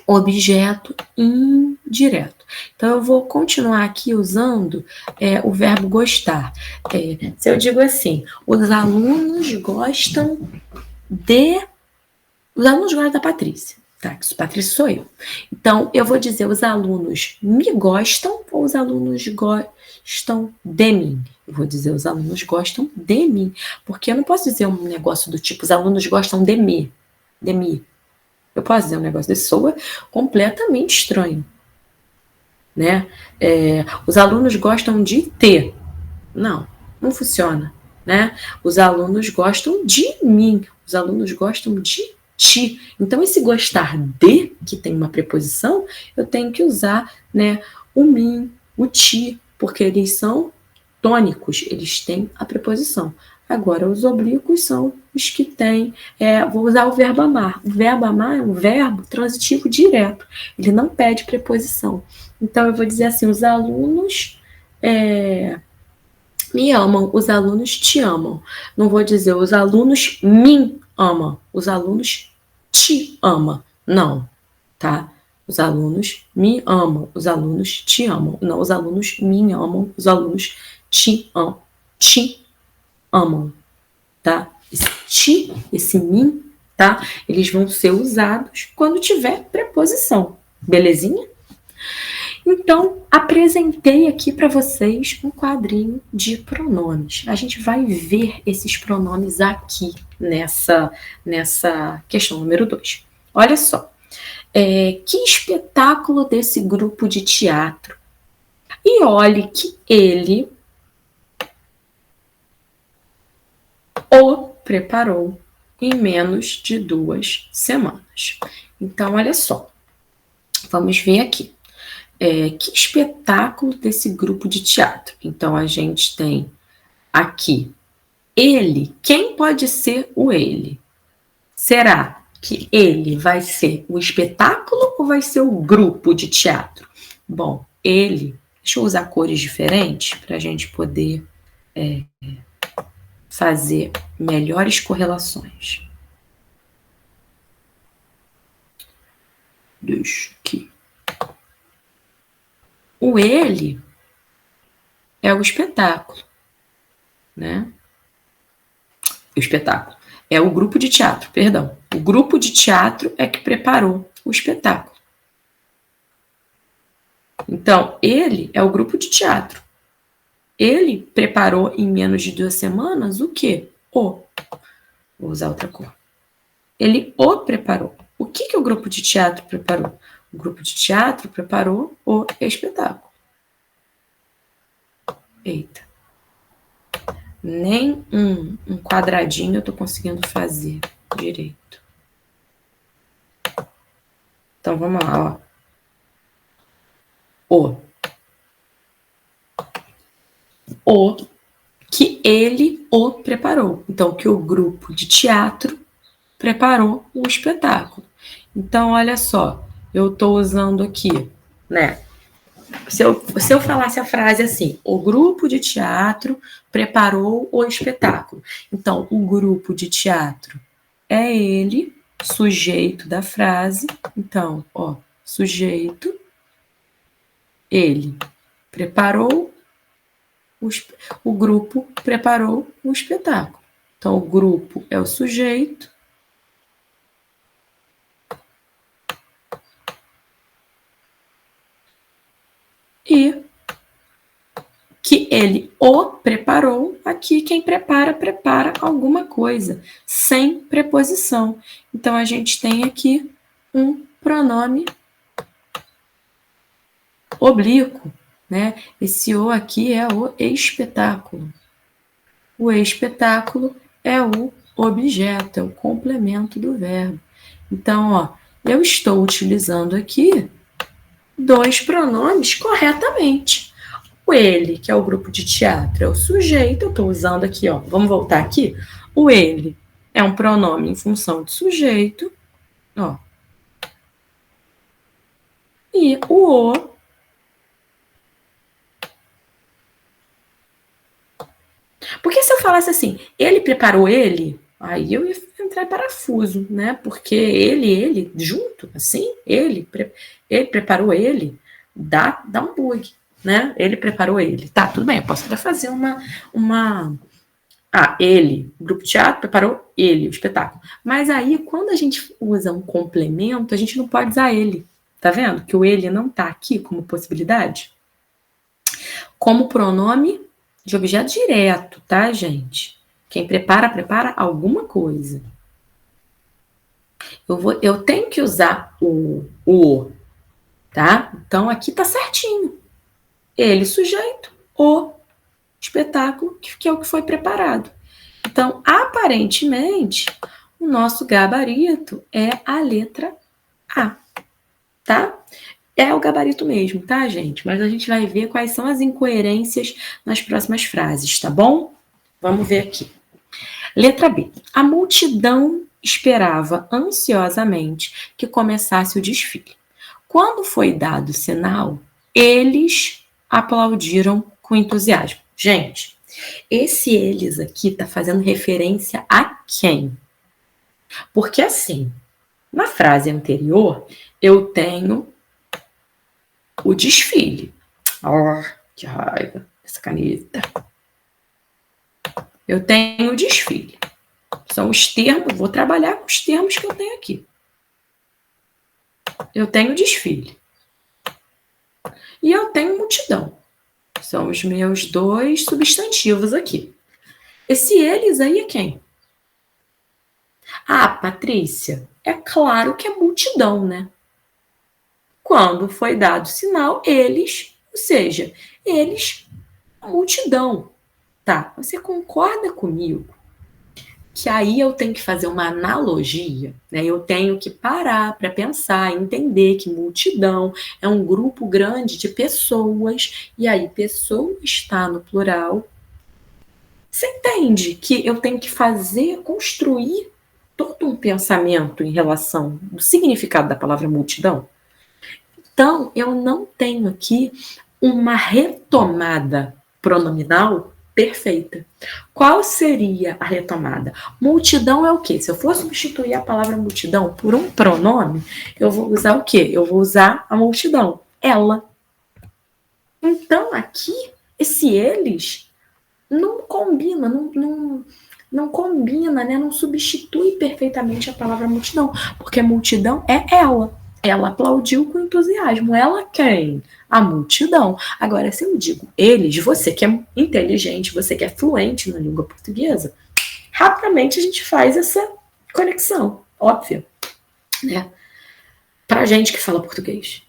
objeto indireto. Então, eu vou continuar aqui usando o verbo gostar. Se eu digo assim, os alunos gostam da Patrícia. Tá, que Patrícia sou eu. Então, eu vou dizer os alunos me gostam ou os alunos gostam de mim? Eu vou dizer os alunos gostam de mim. Porque eu não posso dizer um negócio do tipo os alunos gostam de mim. De mim. Eu posso dizer um negócio desse, soa completamente estranho. Né? Os alunos gostam de ter. Não funciona. Né? Os alunos gostam de mim. Os alunos gostam de ti. Então, esse gostar de, que tem uma preposição, eu tenho que usar, né, o mim, o ti, porque eles são tônicos, eles têm a preposição. Agora, os oblíquos são os que têm... vou usar o verbo amar. O verbo amar é um verbo transitivo direto. Ele não pede preposição. Então, eu vou dizer assim, os alunos... me amam, os alunos te amam. Não vou dizer os alunos me amam, os alunos te amam. Não, tá? Os alunos me amam, os alunos te amam. Não, os alunos me amam, os alunos te amam, tá? Esse ti, esse mim, tá? Eles vão ser usados quando tiver preposição, belezinha? Então, apresentei aqui para vocês um quadrinho de pronomes. A gente vai ver esses pronomes aqui nessa questão número 2. Olha só, que espetáculo desse grupo de teatro. E olhe que ele preparou em menos de 2 semanas. Então, olha só. Vamos ver aqui. Que espetáculo desse grupo de teatro? Então, a gente tem aqui ele. Quem pode ser o ele? Será que ele vai ser o espetáculo ou vai ser o grupo de teatro? Bom, ele... Deixa eu usar cores diferentes para a gente poder fazer melhores correlações. Deixa aqui. O ele é o espetáculo, né? O espetáculo. É o grupo de teatro, perdão. O grupo de teatro é que preparou o espetáculo. Então, ele é o grupo de teatro. Ele preparou em menos de 2 semanas o quê? Vou usar outra cor. Ele o preparou. O que o grupo de teatro preparou? O grupo de teatro preparou o espetáculo. Eita. Nem um quadradinho eu tô conseguindo fazer direito. Então, vamos lá, ó. O que ele o preparou. Então, que o grupo de teatro preparou o espetáculo. Então, olha só, eu estou usando aqui, né? Se eu falasse a frase assim, o grupo de teatro preparou o espetáculo. Então, o grupo de teatro é ele, sujeito da frase. Então, ó, sujeito, ele preparou, o grupo preparou o espetáculo. Então, o grupo é o sujeito. E que ele o preparou, aqui quem prepara alguma coisa, sem preposição. Então, a gente tem aqui um pronome oblíquo, né? Esse o aqui é o espetáculo. O espetáculo é o objeto, é o complemento do verbo. Então, ó, eu estou utilizando aqui 2 pronomes corretamente. O ele, que é o grupo de teatro, é o sujeito. Eu estou usando aqui, ó. Vamos voltar aqui. O ele é um pronome em função de sujeito, ó. E o porque se eu falasse assim, ele preparou ele, aí eu ia entrar em parafuso, né? Porque ele, junto, assim, ele preparou ele, dá um bug, né? Ele preparou ele. Tá, tudo bem, eu posso até fazer ele, o grupo de teatro preparou ele, o espetáculo. Mas aí, quando a gente usa um complemento, a gente não pode usar ele. Tá vendo? Que o ele não tá aqui como possibilidade. Como pronome de objeto direto, tá, gente? Quem prepara alguma coisa. Eu tenho que usar o, tá? Então, aqui tá certinho. Ele, sujeito, o espetáculo, que é o que foi preparado. Então, aparentemente, o nosso gabarito é a letra A, tá? É o gabarito mesmo, tá, gente? Mas a gente vai ver quais são as incoerências nas próximas frases, tá bom? Vamos ver aqui. Letra B. A multidão esperava ansiosamente que começasse o desfile. Quando foi dado o sinal, eles aplaudiram com entusiasmo. Gente, esse eles aqui tá fazendo referência a quem? Porque assim, na frase anterior, eu tenho o desfile. Que raiva essa caneta. Eu tenho o desfile. São os termos, vou trabalhar com os termos que eu tenho aqui. Eu tenho o desfile. E eu tenho multidão. São os meus 2 substantivos aqui. Esse eles aí é quem? Ah, Patrícia, é claro que é multidão, né? Quando foi dado o sinal, eles, ou seja, eles, a multidão. Tá, você concorda comigo que aí eu tenho que fazer uma analogia, né? Eu tenho que parar para pensar, entender que multidão é um grupo grande de pessoas, e aí pessoa está no plural. Você entende que eu tenho que construir todo um pensamento em relação ao significado da palavra multidão? Então, eu não tenho aqui uma retomada pronominal perfeita. Qual seria a retomada? Multidão é o quê? Se eu for substituir a palavra multidão por um pronome, eu vou usar o quê? Eu vou usar a multidão. Ela. Então, aqui, esse eles não combina, não combina, né? Não substitui perfeitamente a palavra multidão, porque multidão é ela. Ela aplaudiu com entusiasmo. Ela quem? A multidão. Agora, se eu digo eles, você que é inteligente, você que é fluente na língua portuguesa, rapidamente a gente faz essa conexão, óbvia, né? Pra gente que fala português.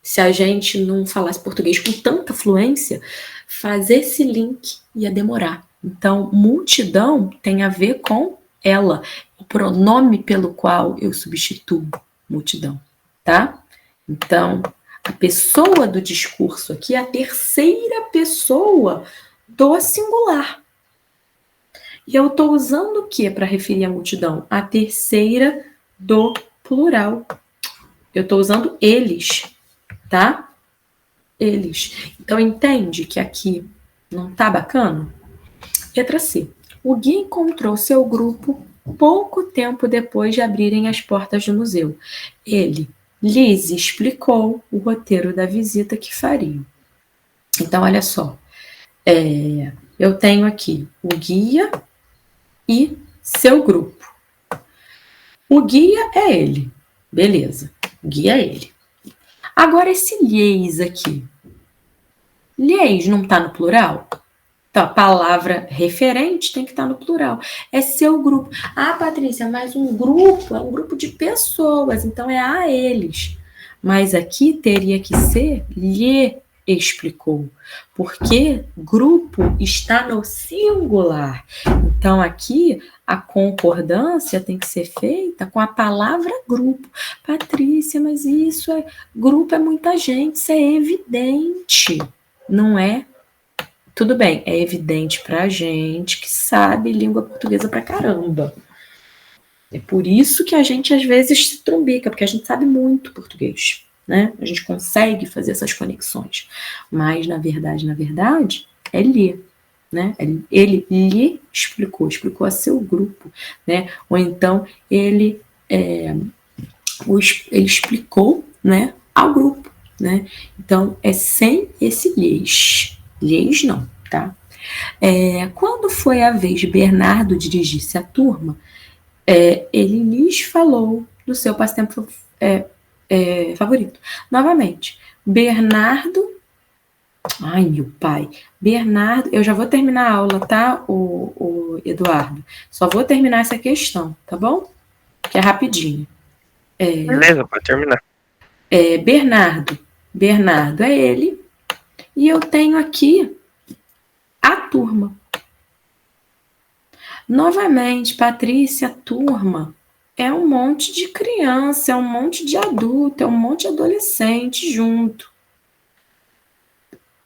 Se a gente não falasse português com tanta fluência, fazer esse link ia demorar. Então, multidão tem a ver com ela, o pronome pelo qual eu substituo multidão, tá? Então, a pessoa do discurso aqui é a terceira pessoa do singular. E eu estou usando o que para referir a multidão? A terceira do plural. Eu estou usando eles, tá? Eles. Então, entende que aqui não tá bacana? Letra C. O guia encontrou seu grupo pouco tempo depois de abrirem as portas do museu. Ele lhes explicou o roteiro da visita que fariam. Então, olha só. Eu tenho aqui o guia e seu grupo. O guia é ele. Beleza. O guia é ele. Agora, esse lhes aqui. Lhes não está no plural? Então, a palavra referente tem que estar no plural. É seu grupo. Ah, Patrícia, mas um grupo é um grupo de pessoas, então é a eles. Mas aqui teria que ser lhe explicou, porque grupo está no singular. Então, aqui a concordância tem que ser feita com a palavra grupo. Patrícia, mas isso é... Grupo é muita gente, isso é evidente, não é? Tudo bem, é evidente pra gente que sabe língua portuguesa pra caramba. É por isso que a gente às vezes se trumbica, porque a gente sabe muito português, né? A gente consegue fazer essas conexões. Mas, na verdade, é ler, né? Ele lhe explicou a seu grupo, né? Ou então, ele explicou, né, ao grupo, né? Então, é sem esse lhes. Lhes não, tá? Quando foi a vez de Bernardo dirigir-se à turma, ele lhes falou do seu passatempo favorito. Novamente, Bernardo... Ai, meu pai. Bernardo... Eu já vou terminar a aula, tá, o Eduardo? Só vou terminar essa questão, tá bom? Que é rapidinho. Beleza, pode terminar. Bernardo é ele. E eu tenho aqui a turma. Novamente, Patrícia, turma é um monte de criança, é um monte de adulto, é um monte de adolescente junto.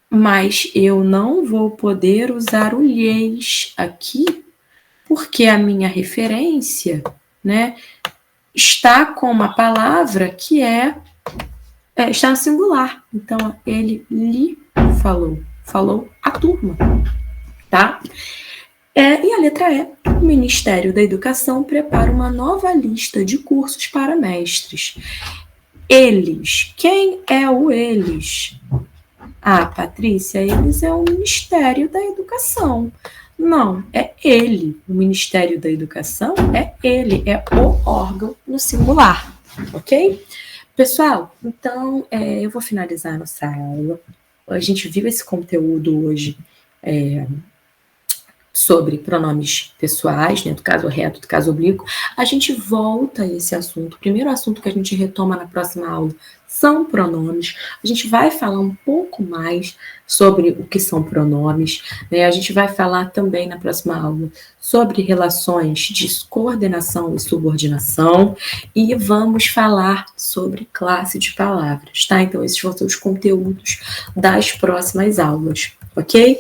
Mas eu não vou poder usar o lhes aqui, porque a minha referência, né, está com uma palavra que está no singular. Então, ele lhe falou a turma, tá? E a letra E, o Ministério da Educação prepara uma nova lista de cursos para mestres. Eles, quem é o eles? Ah, Patrícia, eles é o Ministério da Educação. Não, é ele. O Ministério da Educação é ele, é o órgão no singular, ok? Pessoal, então eu vou finalizar nossa aula. A gente viu esse conteúdo hoje sobre pronomes pessoais, né, do caso reto, do caso oblíquo. A gente volta a esse assunto. O primeiro assunto que a gente retoma na próxima aula são pronomes. A gente vai falar um pouco mais sobre o que são pronomes, né? A gente vai falar também na próxima aula sobre relações de coordenação e subordinação e vamos falar sobre classe de palavras, tá? Então, esses vão ser os conteúdos das próximas aulas, ok?